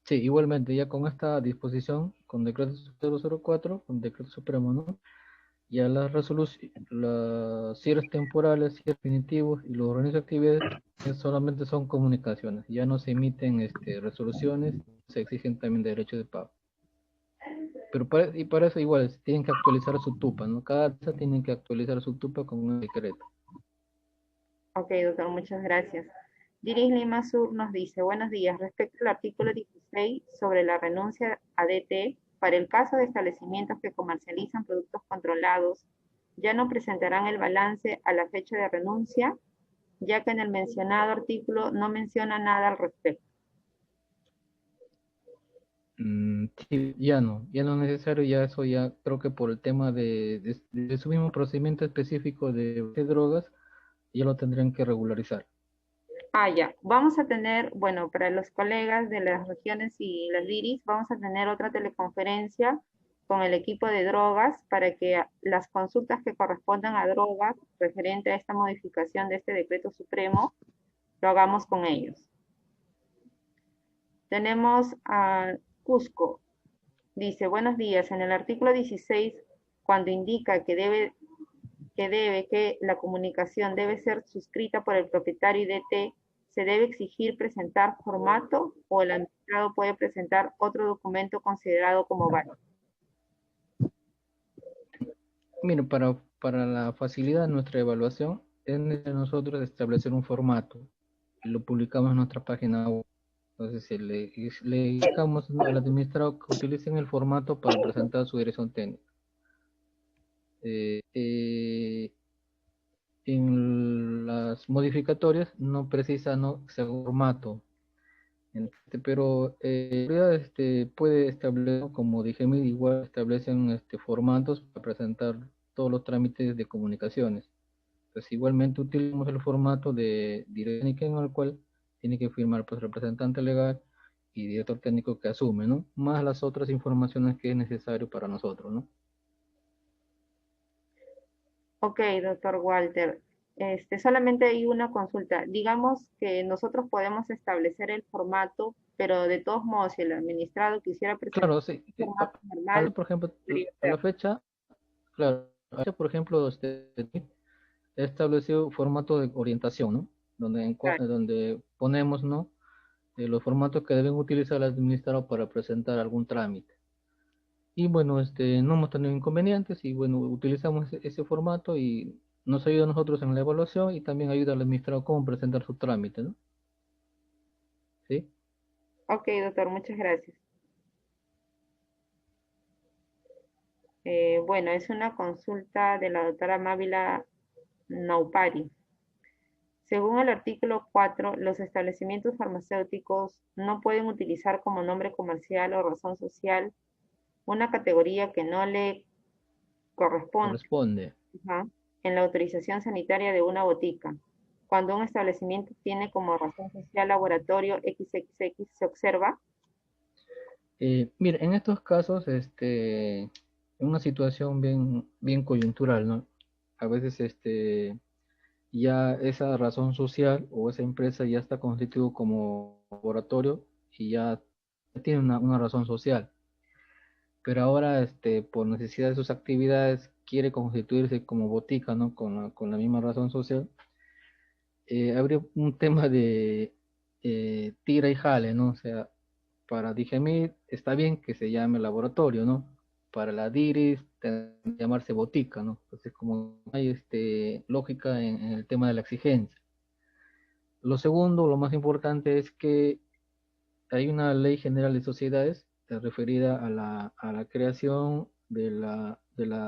Sí, igualmente, ya con esta disposición, con decreto 004, con decreto supremo, ¿no? Ya las resoluciones, los cierres temporales, cierres definitivos y los organismos de actividades solamente son comunicaciones, ya no se emiten resoluciones, se exigen también derechos de pago. Pero para eso igual tienen que actualizar su TUPA, ¿no? Cada día tienen que actualizar su TUPA con un decreto. Ok, doctor, muchas gracias. Diris Lima Sur nos dice, buenos días, respecto al artículo 16 sobre la renuncia a DT, para el caso de establecimientos que comercializan productos controlados, ya no presentarán el balance a la fecha de renuncia, ya que en el mencionado artículo no menciona nada al respecto. Sí, ya no es necesario, ya eso ya creo que por el tema de su mismo procedimiento específico de drogas, ya lo tendrían que regularizar. Ah, ya. Vamos a tener, bueno, para los colegas de las regiones y las DIRIS, vamos a tener otra teleconferencia con el equipo de drogas para que las consultas que correspondan a drogas referente a esta modificación de este decreto supremo, lo hagamos con ellos. Tenemos a Cusco. Dice, buenos días. En el artículo 16, cuando indica que la comunicación debe ser suscrita por el propietario y DT, ¿se debe exigir presentar formato o el administrado puede presentar otro documento considerado como válido? Mira, para la facilidad de nuestra evaluación, es necesario nosotros establecer un formato y lo publicamos en nuestra página web. Entonces, le indicamos al administrador que utilicen el formato para presentar su dirección técnica. Eh, eh, en las modificatorias no precisa no ese formato, pero puede establecer, como dije, igual establecen formatos para presentar todos los trámites de comunicaciones. Pues igualmente utilizamos el formato de dirección en el cual tiene que firmar pues representante legal y director técnico que asume, ¿no? Más las otras informaciones que es necesario para nosotros, ¿no? Ok, doctor Walter. Solamente hay una consulta. Digamos que nosotros podemos establecer el formato, pero de todos modos, si el administrado quisiera presentar Claro, sí. un formato normal, Por ejemplo, podría a la ser. fecha, claro, a la fecha, por ejemplo, he establecido formato de orientación, ¿no? Claro. Donde ponemos, ¿no? Los formatos que deben utilizar el administrador para presentar algún trámite. Y bueno, no hemos tenido inconvenientes y bueno, utilizamos ese formato y nos ayuda a nosotros en la evaluación y también ayuda al administrador cómo presentar su trámite, ¿no? ¿Sí? Ok, doctor, muchas gracias. Bueno, es una consulta de la doctora Mávila Naupari. Según el artículo 4, los establecimientos farmacéuticos no pueden utilizar como nombre comercial o razón social una categoría que no le corresponde, Corresponde. ajá, en la autorización sanitaria de una botica. Cuando un establecimiento tiene como razón social laboratorio XXX, se observa. Mire, en estos casos, en una situación bien coyuntural, ¿no? A veces, ya esa razón social o esa empresa ya está constituido como laboratorio y ya tiene una razón social, pero ahora, por necesidad de sus actividades, quiere constituirse como botica, ¿no? Con la misma razón social. Habría un tema de tira y jale, ¿no? O sea, para Digemid está bien que se llame laboratorio, ¿no? Para la DIRIS tendría que llamarse botica, ¿no? Entonces, como hay lógica en el tema de la exigencia. Lo segundo, lo más importante es que hay una ley general de sociedades referida a la creación de la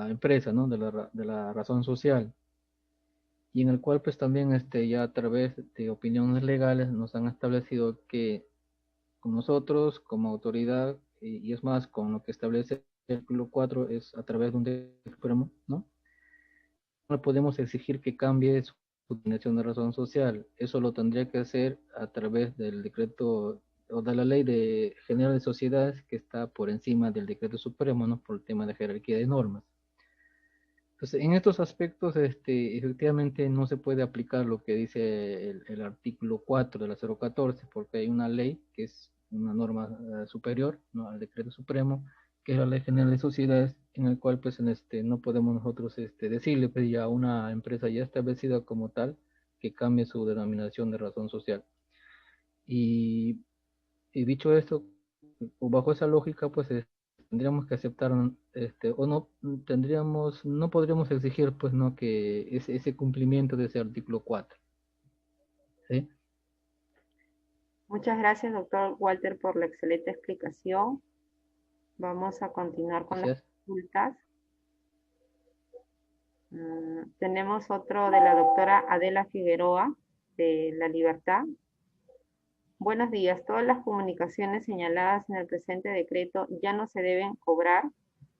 empresa, ¿no? De la razón social. Y en el cual pues también ya a través de opiniones legales nos han establecido que con nosotros como autoridad, y es más, con lo que establece el artículo 4 es a través de un decreto supremo, ¿no? No podemos exigir que cambie su definición de razón social. Eso lo tendría que hacer a través del decreto o de la ley general de sociedades que está por encima del decreto supremo, ¿no? Por el tema de jerarquía de normas. Entonces, en estos aspectos, efectivamente no se puede aplicar lo que dice el artículo 4 de la 014, porque hay una ley que es una norma superior, ¿no? Al decreto supremo, que es la ley general de sociedades, en el cual pues no podemos nosotros decirle pues, ya a una empresa ya establecida como tal que cambie su denominación de razón social. Y, y dicho esto, o bajo esa lógica, pues tendríamos que aceptar, o no tendríamos, no podríamos exigir, pues, no, que ese cumplimiento de ese artículo 4, ¿sí? Muchas gracias, doctor Walter, por la excelente explicación. Vamos a continuar con las Gracias. consultas. Tenemos otro de la doctora Adela Figueroa, de La Libertad. Buenos días. Todas las comunicaciones señaladas en el presente decreto ya no se deben cobrar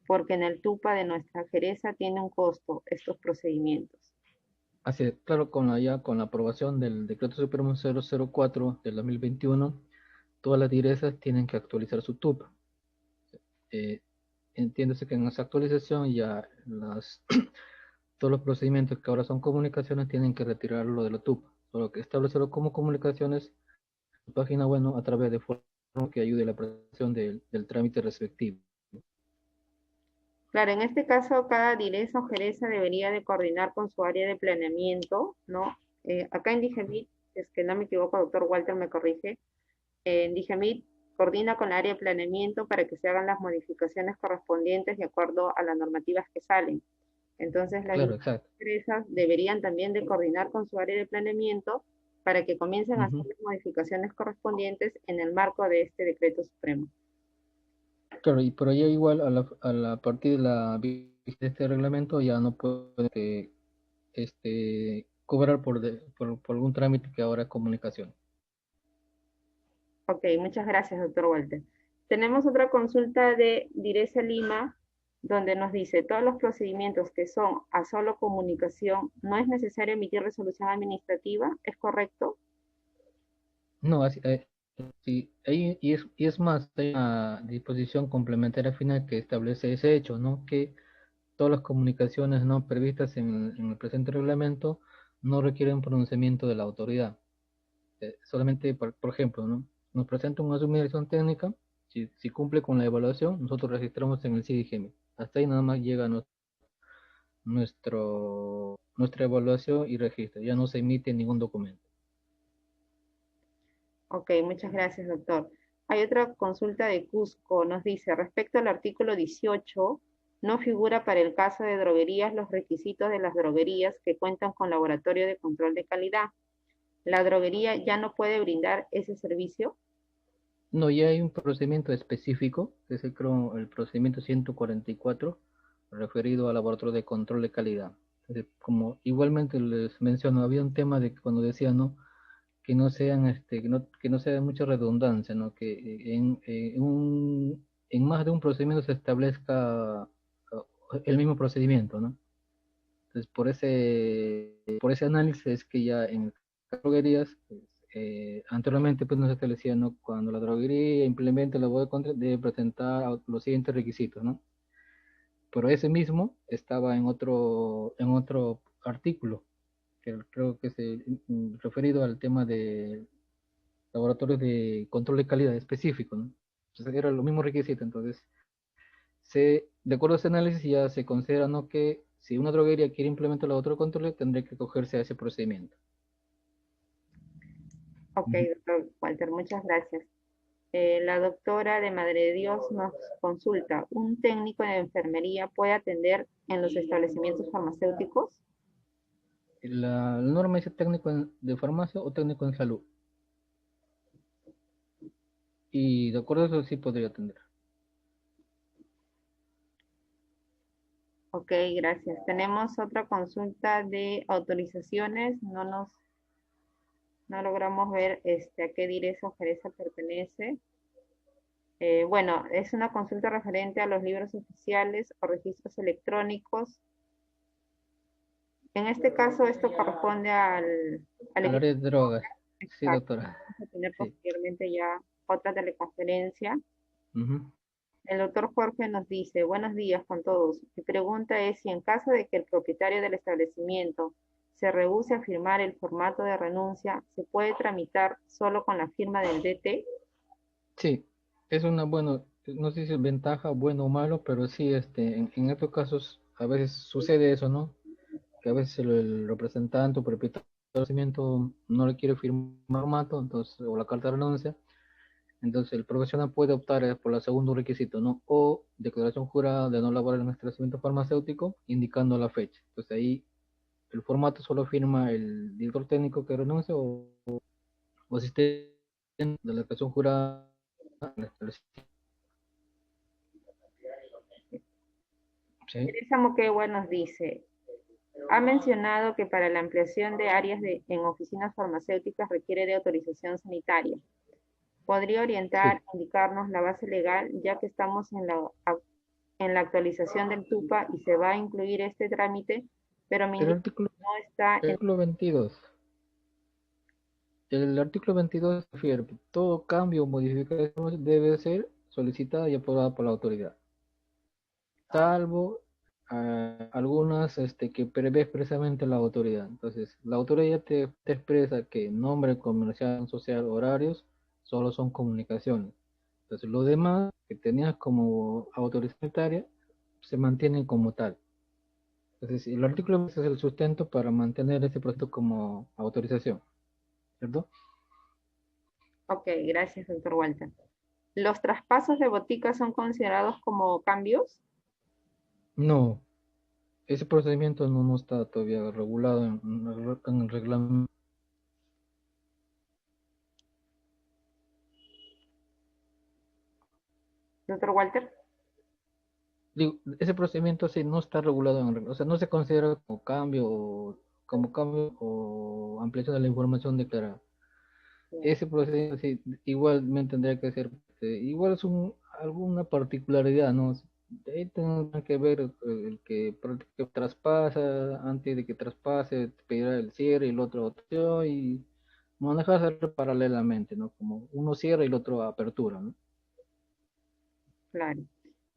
porque en el TUPA de nuestra Jereza tiene un costo estos procedimientos. Así, claro, con la aprobación del decreto supremo 004 del 2021, todas las direzas tienen que actualizar su TUP. Entiéndase que en esa actualización ya todos los procedimientos que ahora son comunicaciones tienen que retirarlo de la TUP, solo que establecerlo como comunicaciones página web, ¿no? A través de formas que ayude a la presentación del trámite respectivo. Claro, en este caso cada direza o jereza debería de coordinar con su área de planeamiento, ¿no? Acá en Digemit, es que no me equivoco, doctor Walter me corrige, en Digemit coordina con la área de planeamiento para que se hagan las modificaciones correspondientes de acuerdo a las normativas que salen. Entonces las Claro, exacto. empresas deberían también de coordinar con su área de planeamiento para que comiencen a hacer las modificaciones correspondientes en el marco de este decreto supremo. Claro, y por allá igual a partir de de este reglamento ya no puede cobrar por algún trámite que ahora es comunicación. Ok, muchas gracias, doctor Walter. Tenemos otra consulta de Direza Lima, donde nos dice, todos los procedimientos que son a solo comunicación, no es necesario emitir resolución administrativa, ¿es correcto? No, así, sí, y es más, hay una disposición complementaria final que establece ese hecho, ¿no? Que todas las comunicaciones no previstas en el presente reglamento no requieren pronunciamiento de la autoridad. Solamente, por ejemplo, ¿no? Nos presenta una submisión técnica, si cumple con la evaluación, nosotros registramos en el CIDIGEMI. Hasta ahí nada más llega nuestra evaluación y registro, ya no se emite ningún documento. Ok, muchas gracias, doctor. Hay otra consulta de Cusco, nos dice, respecto al artículo 18, no figura para el caso de droguerías los requisitos de las droguerías que cuentan con laboratorio de control de calidad. ¿La droguería ya no puede brindar ese servicio? No, ya hay un procedimiento específico, que el procedimiento 144, referido al laboratorio de control de calidad. Como igualmente les menciono, había un tema de que cuando decía, ¿no? Que no sean, que no sea mucha redundancia, ¿no? Que en más de un procedimiento se establezca el mismo procedimiento, ¿no? Entonces, por ese análisis es que ya en las droguerías, pues, anteriormente pues no se establecía, ¿no? Cuando la droguería implementa la labor de control, debe presentar los siguientes requisitos, ¿no? Pero ese mismo estaba en otro artículo, que creo que es referido al tema de laboratorios de control de calidad específico, ¿no? Entonces era lo mismo requisito, entonces de acuerdo a ese análisis ya se considera, ¿no? Que si una droguería quiere implementar la otro control, tendría que acogerse a ese procedimiento. Ok, Ujú. doctor Walter, muchas gracias. La doctora de Madre de Dios nos consulta, ¿un técnico de enfermería puede atender en los establecimientos farmacéuticos? La norma dice de farmacia o técnico en salud. Y de acuerdo a eso sí podría atender. Ok, gracias. Tenemos otra consulta de autorizaciones. No logramos ver a qué direza o jereza pertenece. Bueno, es una consulta referente a los libros oficiales o registros electrónicos. En este caso, esto corresponde al Al equipo área de drogas. Sí, exacto. doctora. Vamos a tener Sí. posteriormente ya otra teleconferencia. Ujú. El doctor Jorge nos dice, buenos días con todos. Mi pregunta es si en caso de que el propietario del establecimiento se rehúse a firmar el formato de renuncia, ¿se puede tramitar solo con la firma del DT? Sí, es una, bueno, no sé si es ventaja, bueno o malo, pero sí, en estos casos a veces sucede eso, ¿no? Que a veces el representante o propietario del establecimiento no le quiere firmar formato, entonces, o la carta de renuncia, entonces el profesional puede optar por el segundo requisito, ¿no? O declaración jurada de no laborar en el establecimiento farmacéutico, indicando la fecha. Entonces ahí el formato solo firma el director técnico que renuncia o asistente de la declaración jurada en el establecimiento. ¿Sí? Teresa Moquegua nos dice, ha mencionado que para la ampliación de áreas en oficinas farmacéuticas requiere de autorización sanitaria. ¿Podría orientar, Sí. indicarnos la base legal, ya que estamos en la actualización del TUPA y se va a incluir este trámite, pero me El indica artículo, que no está el en... artículo 22. El artículo 22 refiere que todo cambio o modificación debe ser solicitada y aprobada por la autoridad, salvo algunas que prevé expresamente la autoridad. Entonces, la autoridad te expresa que nombre comercial, social, horarios, solo son comunicaciones. Entonces, lo demás que tenías como autorización sanitaria se mantienen como tal. Entonces, el artículo 22 es el sustento para mantener ese proceso como autorización, ¿cierto? Ok, gracias, doctor Walter. ¿Los traspasos de botica son considerados como cambios? No, ese procedimiento no está todavía regulado en el reglamento. Doctor Walter. Digo, ese procedimiento sí no está regulado en el reglamento, o sea, no se considera como cambio o ampliación de la información declarada. Ese procedimiento sí, igual tendría que ser, igual es alguna particularidad, ¿no? Ahí tendrá que ver que traspasa, antes de que traspase, pedirá el cierre y el otro opción y manejarse paralelamente, ¿no? Como uno cierra y el otro apertura, ¿no? Claro.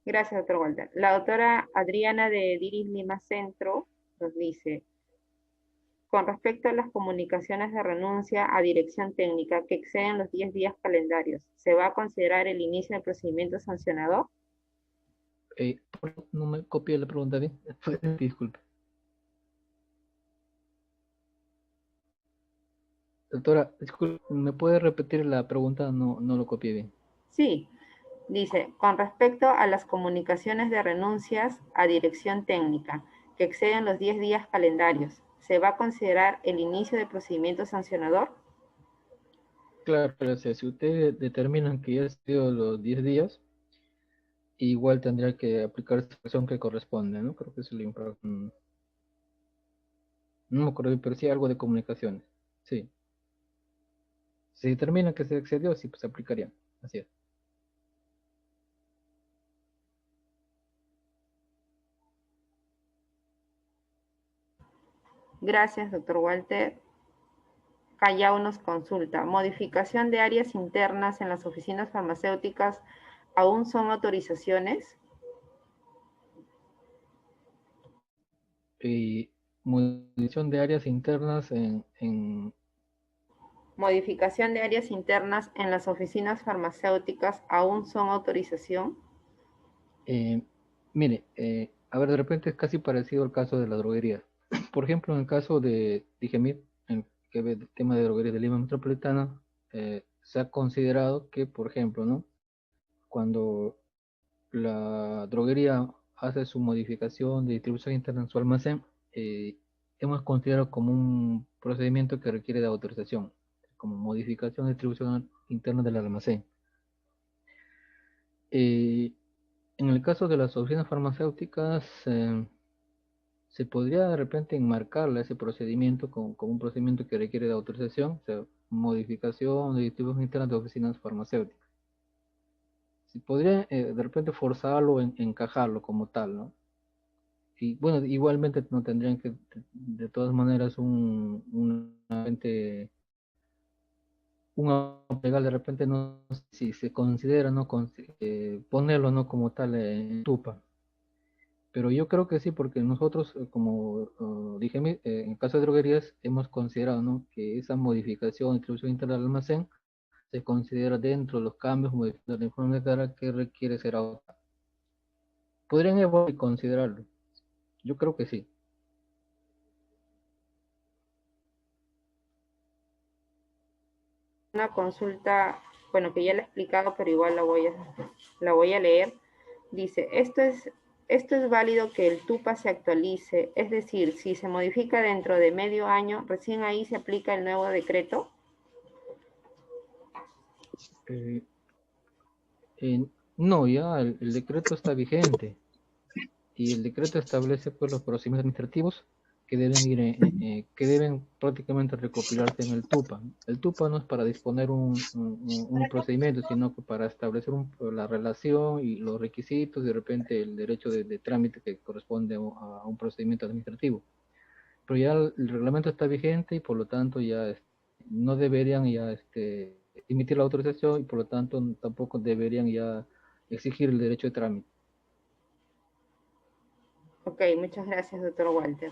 Gracias, doctor Walter. La doctora Adriana de Diris Lima Centro nos dice, con respecto a las comunicaciones de renuncia a dirección técnica que exceden los 10 días calendarios, ¿se va a considerar el inicio del procedimiento sancionador? No me copié la pregunta bien, disculpe. Doctora, disculpe, ¿me puede repetir la pregunta? No lo copié bien. Sí, dice, con respecto a las comunicaciones de renuncias a dirección técnica que exceden los 10 días calendarios, ¿se va a considerar el inicio del procedimiento sancionador? Claro, pero si ustedes determinan que ya ha sido los 10 días, igual tendría que aplicar esta acción que corresponde, ¿no? Creo que es lo importante. No me acuerdo bien, pero sí algo de comunicaciones. Sí. Si determina que se excedió, sí, pues se aplicaría. Así es. Gracias, doctor Walter. Callao nos consulta. ¿Modificación de áreas internas en las oficinas farmacéuticas aún son autorizaciones? Y modificación de áreas internas ¿Modificación de áreas internas en las oficinas farmacéuticas aún son autorización? eh, mire, a ver, de repente es casi parecido al caso de la droguería. Por ejemplo, en el caso de Digemit, en que ve el tema de droguería de Lima Metropolitana, se ha considerado que, por ejemplo, ¿no? Cuando la droguería hace su modificación de distribución interna en su almacén, hemos considerado como un procedimiento que requiere de autorización, como modificación de distribución interna del almacén. En el caso de las oficinas farmacéuticas, se podría de repente enmarcarle ese procedimiento como un procedimiento que requiere de autorización, o sea, modificación de distribución interna de oficinas farmacéuticas. Se podría de repente forzarlo, encajarlo como tal, ¿no? Y bueno, igualmente no tendrían que, de todas maneras, un legal de repente no sé si se considera no ponerlo no como tal en TUPA. Pero yo creo que sí, porque nosotros, como dije, en el caso de droguerías, hemos considerado, ¿no?, que esa modificación, distribución interna del almacén, se considera dentro de los cambios, modificaciones de informe de cara que requiere ser auditada. Podrían evaluar y considerarlo. Yo creo que sí. Una consulta, bueno, que ya la he explicado, pero igual la voy a leer. Dice, esto es válido que el TUPA se actualice, es decir, si se modifica dentro de medio año, recién ahí se aplica el nuevo decreto. Eh, no, ya el decreto está vigente y el decreto establece pues los procedimientos administrativos que deben ir, que deben prácticamente recopilarse en el TUPA. El TUPA no es para disponer un procedimiento, sino que para establecer la relación y los requisitos, de repente el derecho de trámite que corresponde a un procedimiento administrativo. Pero ya el reglamento está vigente y por lo tanto ya no deberían ya emitir la autorización y por lo tanto tampoco deberían ya exigir el derecho de trámite. Ok, muchas gracias, doctor Walter.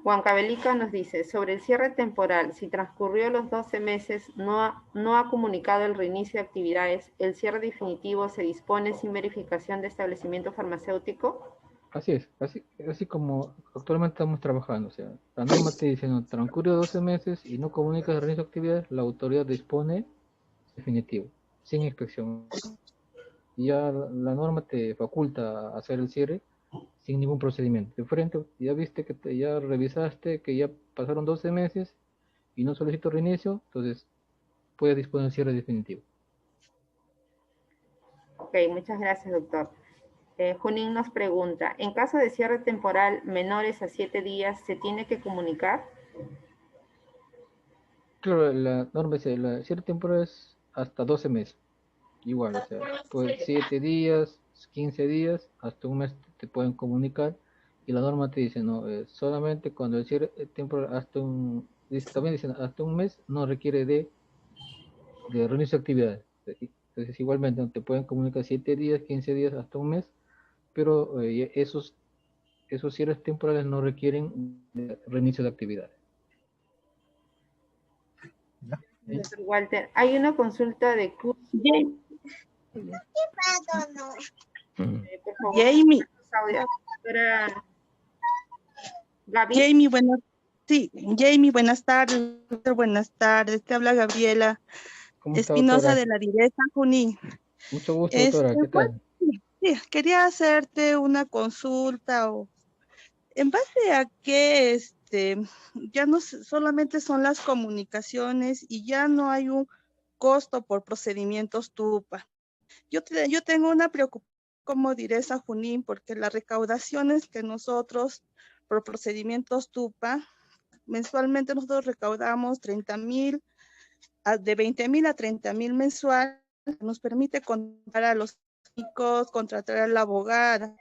Juan Cabelica nos dice, sobre el cierre temporal, si transcurrió los 12 meses, no ha comunicado el reinicio de actividades, ¿el cierre definitivo se dispone sin verificación de establecimiento farmacéutico? Así es, así como actualmente estamos trabajando. O sea, la norma te dice, no, transcurrió 12 meses y no comunicas el reinicio de actividades, la autoridad dispone definitivo, sin inspección. Y ya la norma te faculta hacer el cierre sin ningún procedimiento. De frente, ya viste que ya revisaste que ya pasaron 12 meses y no solicito reinicio, entonces puedes disponer del cierre definitivo. Ok, muchas gracias, doctor. Junín nos pregunta, en caso de cierre temporal menores a 7 días, ¿se tiene que comunicar? Claro, la norma dice, la cierre temporal es hasta 12 meses. Igual, o sea, pues 7 días, 15 días, hasta un mes te pueden comunicar y la norma te dice, no, solamente cuando el cierre temporal también dicen hasta un mes no requiere de reinicio de actividades. Entonces, igualmente, ¿no?, te pueden comunicar 7 días, 15 días, hasta un mes, pero esos cierres temporales no requieren de reinicio de actividades. ¿Sí? Doctor Walter, hay una consulta de curso. Por favor, Jamie, doctora Gaby. Jamie, sí, Jamie, buenas tardes, buenas tardes. Te habla Gabriela ¿Cómo está, Espinosa doctora? de la Direza Junín. Mucho gusto, doctora. ¿Qué Bueno, tal? sí, quería hacerte una consulta o en base a que ya no solamente son las comunicaciones y ya no hay un costo por procedimientos TUPA. Yo tengo una preocupación como Direza Junín porque las recaudaciones que nosotros por procedimientos TUPA mensualmente nosotros recaudamos 30.000, de 20.000 a 30.000 mensual, nos permite contratar a los técnicos, contratar a la abogada.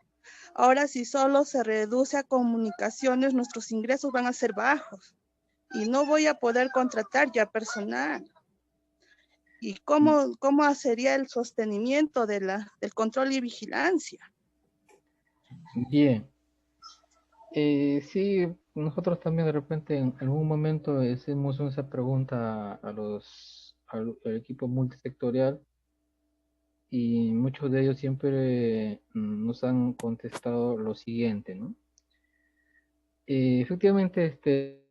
Ahora, si solo se reduce a comunicaciones, nuestros ingresos van a ser bajos y no voy a poder contratar ya personal. ¿Y cómo sería el sostenimiento del control y vigilancia? Bien. Sí, nosotros también de repente en algún momento hicimos esa pregunta al equipo multisectorial y muchos de ellos siempre nos han contestado lo siguiente, ¿no? Efectivamente,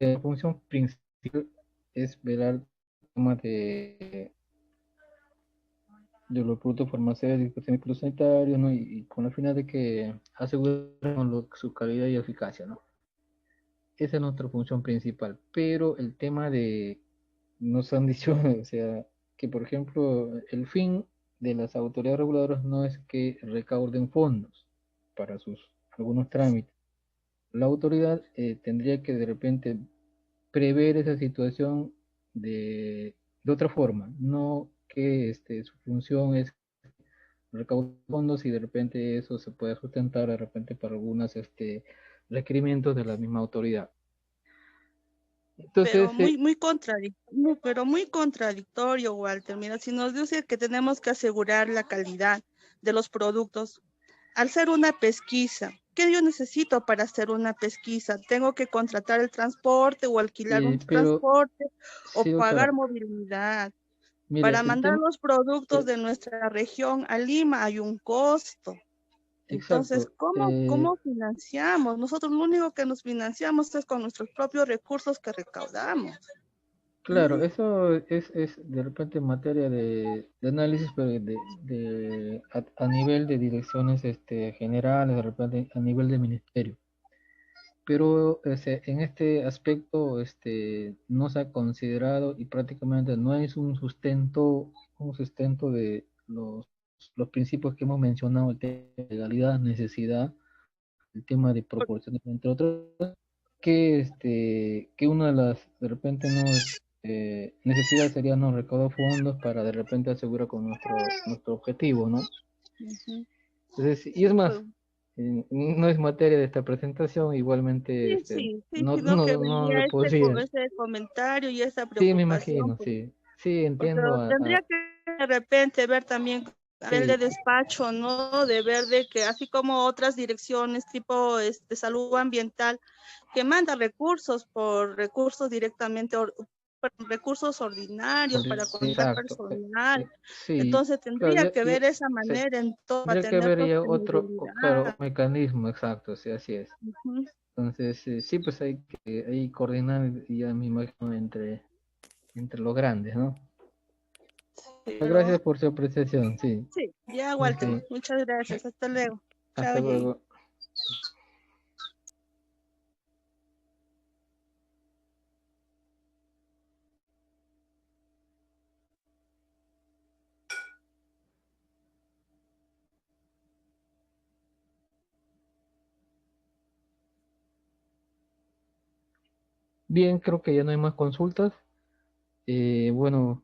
la función principal es velar el tema de los productos farmacéuticos y fitosanitarios, ¿no? Y con la finalidad de que aseguren su calidad y eficacia, ¿no? Esa es nuestra función principal, pero el tema nos han dicho, o sea, que por ejemplo, el fin de las autoridades reguladoras no es que recauden fondos para algunos trámites. La autoridad tendría que de repente prever esa situación de otra forma, no que su función es recaudar fondos y de repente eso se puede sustentar de repente para algunos requerimientos de la misma autoridad. Entonces, Pero muy contradictorio, Walter. Mira, si nos dice que tenemos que asegurar la calidad de los productos, al ser una pesquisa, ¿qué yo necesito para hacer una pesquisa? ¿Tengo que contratar el transporte o alquilar un pero transporte o sí, pagar doctora, movilidad? mire, Para el mandar tema, los productos de nuestra región a Lima hay un costo. Entonces, exacto, ¿cómo financiamos? Nosotros lo único que nos financiamos es con nuestros propios recursos que recaudamos. claro, eso es de repente materia de análisis, pero a nivel de direcciones generales, de repente a nivel de ministerio. Pero en este aspecto no se ha considerado y prácticamente no es un sustento de los principios que hemos mencionado, el tema de legalidad, necesidad, el tema de proporción, entre otros, que una de las, de repente, necesidad sería no recaudar fondos para de repente asegurar con nuestro objetivo, ¿no? Ujú. Entonces, y es más, Pues, no es materia de esta presentación, igualmente sí, no, sino que no venía lo podría. ese comentario y esa Sí, me preocupación, imagino, sí. Sí, porque entiendo. tendría que de repente ver también a nivel de Sí, despacho, ¿no? De ver de que así como otras direcciones tipo salud ambiental que manda recursos por recursos directamente recursos ordinarios para contratar exacto. personal. Sí, Entonces claro, tendría que ver esa se- manera en todo para tendría que tener haber ya claro, sostenibilidad. mecanismo, exacto, sí, así es. Ujú. Entonces, sí, pues hay que coordinar, ya me imagino, entre los grandes, ¿no? Pero Gracias por su apreciación, sí. sí, ya Walter, Sí, muchas gracias. Hasta luego. Chao, hasta Jay. luego. Bien, creo que ya no hay más consultas. Bueno,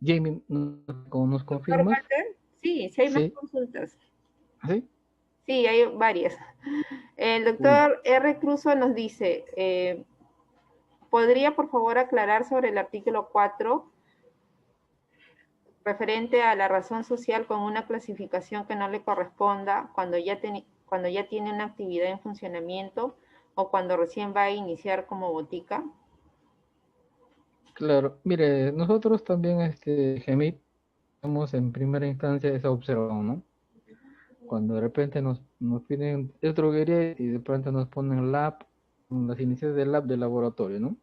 Jamie, ¿cómo nos Doctor confirmas? Walter, sí, sí hay más Sí, consultas. sí. Sí, hay varias. El Uy, doctor R. Cruzo nos dice, ¿podría por favor aclarar sobre el artículo 4 referente a la razón social con una clasificación que no le corresponda cuando ya tiene una actividad en funcionamiento o cuando recién va a iniciar como botica? claro. Mire, nosotros también, GEMIT, tenemos en primera instancia esa observación, ¿no? Cuando de repente nos piden, es droguería y de pronto nos ponen lab, las iniciales del lab de laboratorio, ¿no?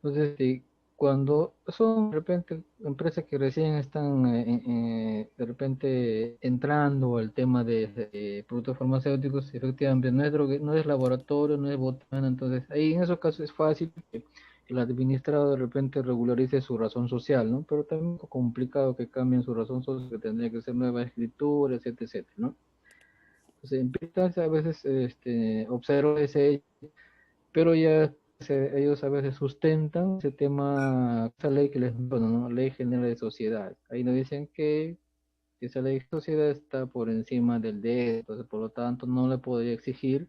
Entonces, cuando son de repente empresas que recién están de repente entrando al tema de productos farmacéuticos, efectivamente no es laboratorio, no es botana, entonces ahí en esos casos es fácil que el administrado de repente regularice su razón social, ¿no? Pero también es complicado que cambien su razón social, que tendría que ser nueva escritura, etcétera, etcétera, ¿no? Entonces, en primera instancia, a veces observo ese, pero ya ellos a veces sustentan ese tema, esa ley que les, bueno, ¿no? Ley General de Sociedad. Ahí nos dicen que esa ley de sociedad está por encima del de, entonces por lo tanto no le podría exigir,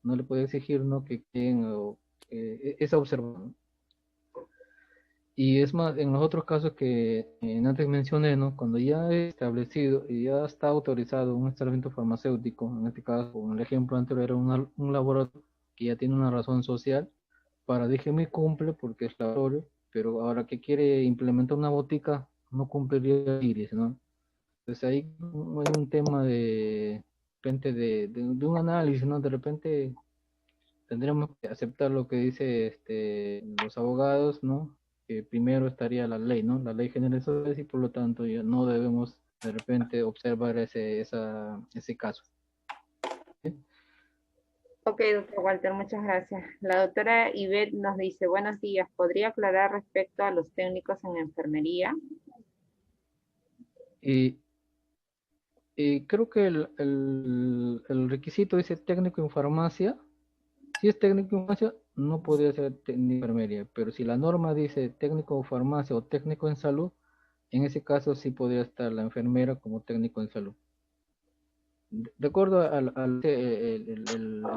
¿no? Que quien, esa observación. Y es más, en los otros casos que antes mencioné, ¿no? Cuando ya es establecido y ya está autorizado un establecimiento farmacéutico, en este caso, en el ejemplo anterior era un laboratorio que ya tiene una razón social, para DGMI cumple porque es laboratorio, pero ahora que quiere implementar una botica, no cumpliría el IRIS, ¿no? Entonces ahí hay un tema de repente de un análisis, ¿no? De repente tendríamos que aceptar lo que dice los abogados, ¿no? Que primero estaría la ley, ¿no? La ley general de sociedades y por lo tanto ya no debemos de repente observar ese caso. ¿Sí? Ok, doctor Walter, muchas gracias. La doctora Ivette nos dice, buenos días, ¿podría aclarar respecto a los técnicos en enfermería? Y, y creo que el requisito dice técnico en farmacia. Si es técnico en farmacia, no podría ser técnico en enfermería, pero si la norma dice técnico en farmacia o técnico en salud, en ese caso sí podría estar la enfermera como técnico en salud. De acuerdo el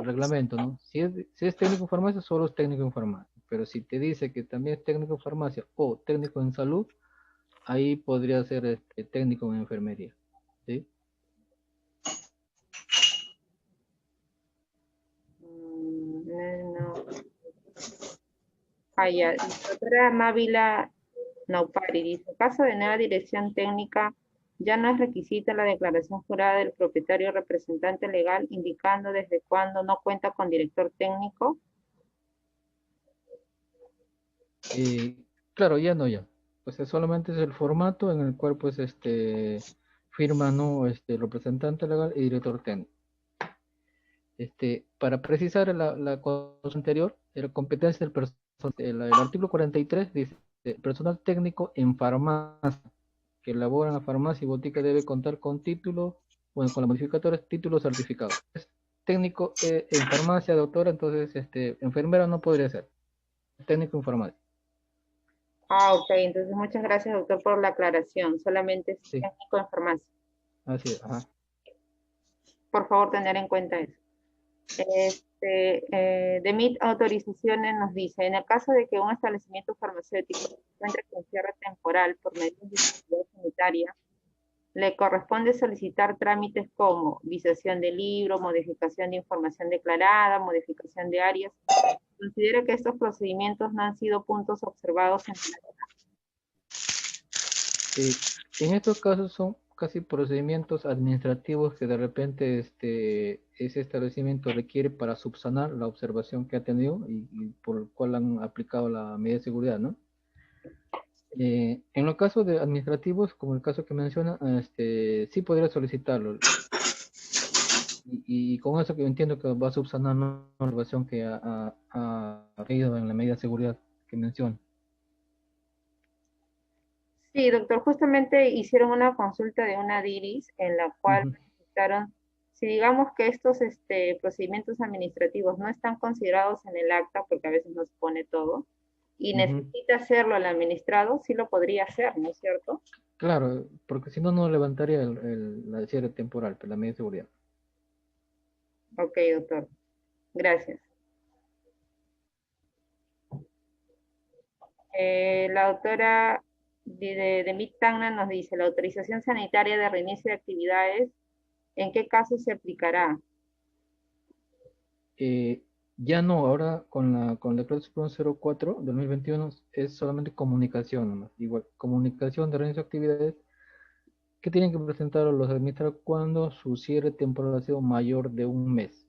reglamento, ¿no? Si es técnico en farmacia, solo es técnico en farmacia. Pero si te dice que también es técnico en farmacia o técnico en salud, ahí podría ser técnico en enfermería. ¿Sí? No. Ah, ya. Doctora Mávila Naupari dice, en caso de nueva dirección técnica, ya no es requisita la declaración jurada del propietario representante legal indicando desde cuándo no cuenta con director técnico. Claro, ya no, ya. Pues solamente es el formato en el cual pues firma, ¿no? Representante legal y director técnico. Para precisar la cosa anterior, la competencia del personal, el artículo 43 dice, el personal técnico en farmacia que elabora en la farmacia y botica debe contar con título, bueno, con la modificadora título certificado. Es técnico en farmacia, doctora, entonces enfermera no podría ser, técnico en farmacia. Ah, ok, entonces muchas gracias, doctor, por la aclaración. Solamente es Sí, técnico en farmacia. así es, ajá. Por favor, tener en cuenta eso. DEMIT Autorizaciones nos dice, en el caso de que un establecimiento farmacéutico se encuentre con cierre temporal por medidas de seguridad sanitaria, le corresponde solicitar trámites como visación de libro, modificación de información declarada, modificación de áreas. Considera que estos procedimientos no han sido puntos observados en la... En estos casos son casi procedimientos administrativos que de repente ese establecimiento requiere para subsanar la observación que ha tenido y por el cual han aplicado la medida de seguridad, ¿no? En los casos de administrativos, como el caso que menciona, sí podría solicitarlo. Y con eso que yo entiendo que va a subsanar la observación que ha habido en la medida de seguridad que menciona. Sí, doctor, justamente hicieron una consulta de una DIRIS en la cual Ujú, manifestaron, si digamos que estos procedimientos administrativos no están considerados en el acta, porque a veces no se pone todo, y ujú. necesita hacerlo el administrado, sí lo podría hacer, ¿no es cierto? Claro, porque si no, no levantaría la cierre temporal, pero la medida de seguridad. Ok, doctor, gracias. La doctora de MIT Tacna nos dice, la autorización sanitaria de reinicio de actividades, ¿en qué caso se aplicará? Eh, ya no, ahora con el decreto supremo 04 de 2021 es solamente comunicación nomás. Igual, comunicación de reinicio de actividades que tienen que presentar a los administradores cuando su cierre temporal ha sido mayor de un mes.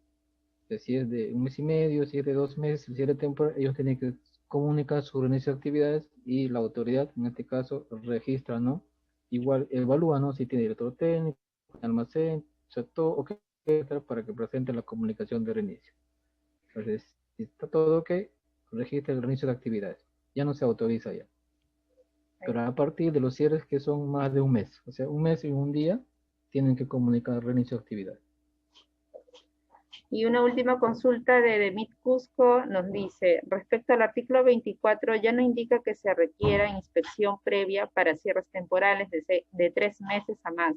Si es de un mes y medio, si es de 2 meses, el cierre temporal, ellos tienen que comunicar su reinicio de actividades y la autoridad, en este caso, registra, ¿no? Igual evalúa, ¿no? Si tiene director técnico, almacén, sector, ok, etcétera, para que presente la comunicación de reinicio. Entonces, si está todo ok, registra el reinicio de actividades. Ya no se autoriza ya. Pero a partir de los cierres que son más de un mes, o sea, un mes y un día, tienen que comunicar reinicio de actividades. Y una última consulta de Demit Cusco nos dice, respecto al artículo 24, ya no indica que se requiera inspección previa para cierres temporales de 3 meses a más.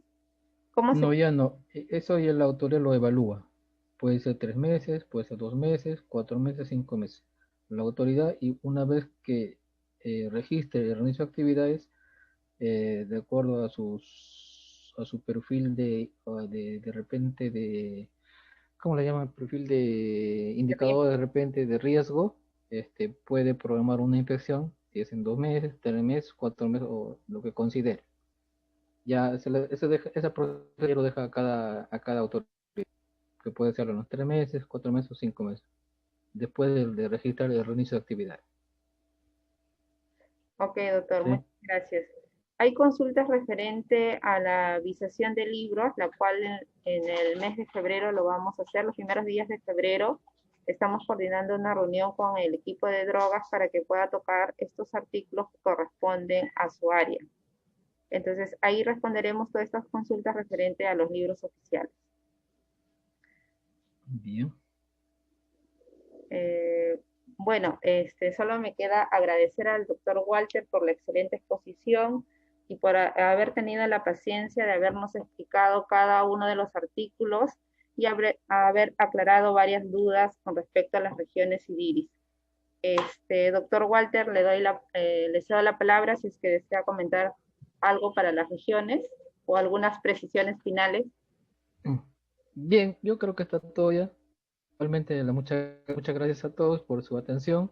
¿Cómo se... No, ya no. Eso ya la autoridad lo evalúa. Puede ser 3 meses, puede ser 2 meses, 4 meses, 5 meses. La autoridad, y una vez que registre y realice actividades, de acuerdo a su perfil de repente ¿cómo le llaman? Perfil de indicador de repente de riesgo, puede programar una inspección, si es en 2 meses, 3 meses, 4 meses, o lo que considere. Ya esa procedura ya lo deja a cada autor, que puede ser en los 3 meses, 4 meses o 5 meses, después de registrar el reinicio de actividad. Ok, doctor, ¿Sí? muchas gracias. Hay consultas referente a la visación de libros, la cual en el mes de febrero lo vamos a hacer, los primeros días de febrero. Estamos coordinando una reunión con el equipo de drogas para que pueda tocar estos artículos que corresponden a su área. Entonces, ahí responderemos todas estas consultas referente a los libros oficiales. Bien. Bueno, solo me queda agradecer al doctor Walter por la excelente exposición y por haber tenido la paciencia de habernos explicado cada uno de los artículos y haber aclarado varias dudas con respecto a las regiones IDIRIS. Doctor Walter, le cedo la palabra si es que desea comentar algo para las regiones o algunas precisiones finales. Bien, yo creo que está todo ya. Realmente muchas gracias a todos por su atención,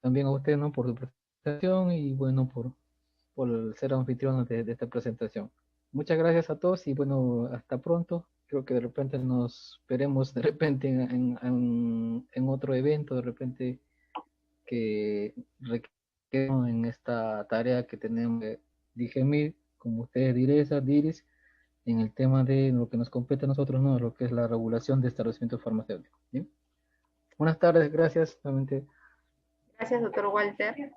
también a usted, ¿no? Por su presentación y bueno, por ser anfitrión de esta presentación. Muchas gracias a todos y bueno, hasta pronto. Creo que de repente nos veremos de repente en otro evento, de repente que requerimos en esta tarea que tenemos de DIGEMIR, como ustedes DIRIS, en el tema de lo que nos compete a nosotros, ¿no? Lo que es la regulación de establecimientos farmacéuticos. ¿Bien? Buenas tardes, gracias nuevamente. Gracias, doctor Walter.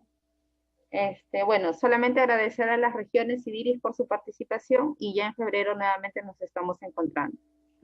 Bueno, solamente agradecer a las regiones IDIRIS por su participación y ya en febrero nuevamente nos estamos encontrando.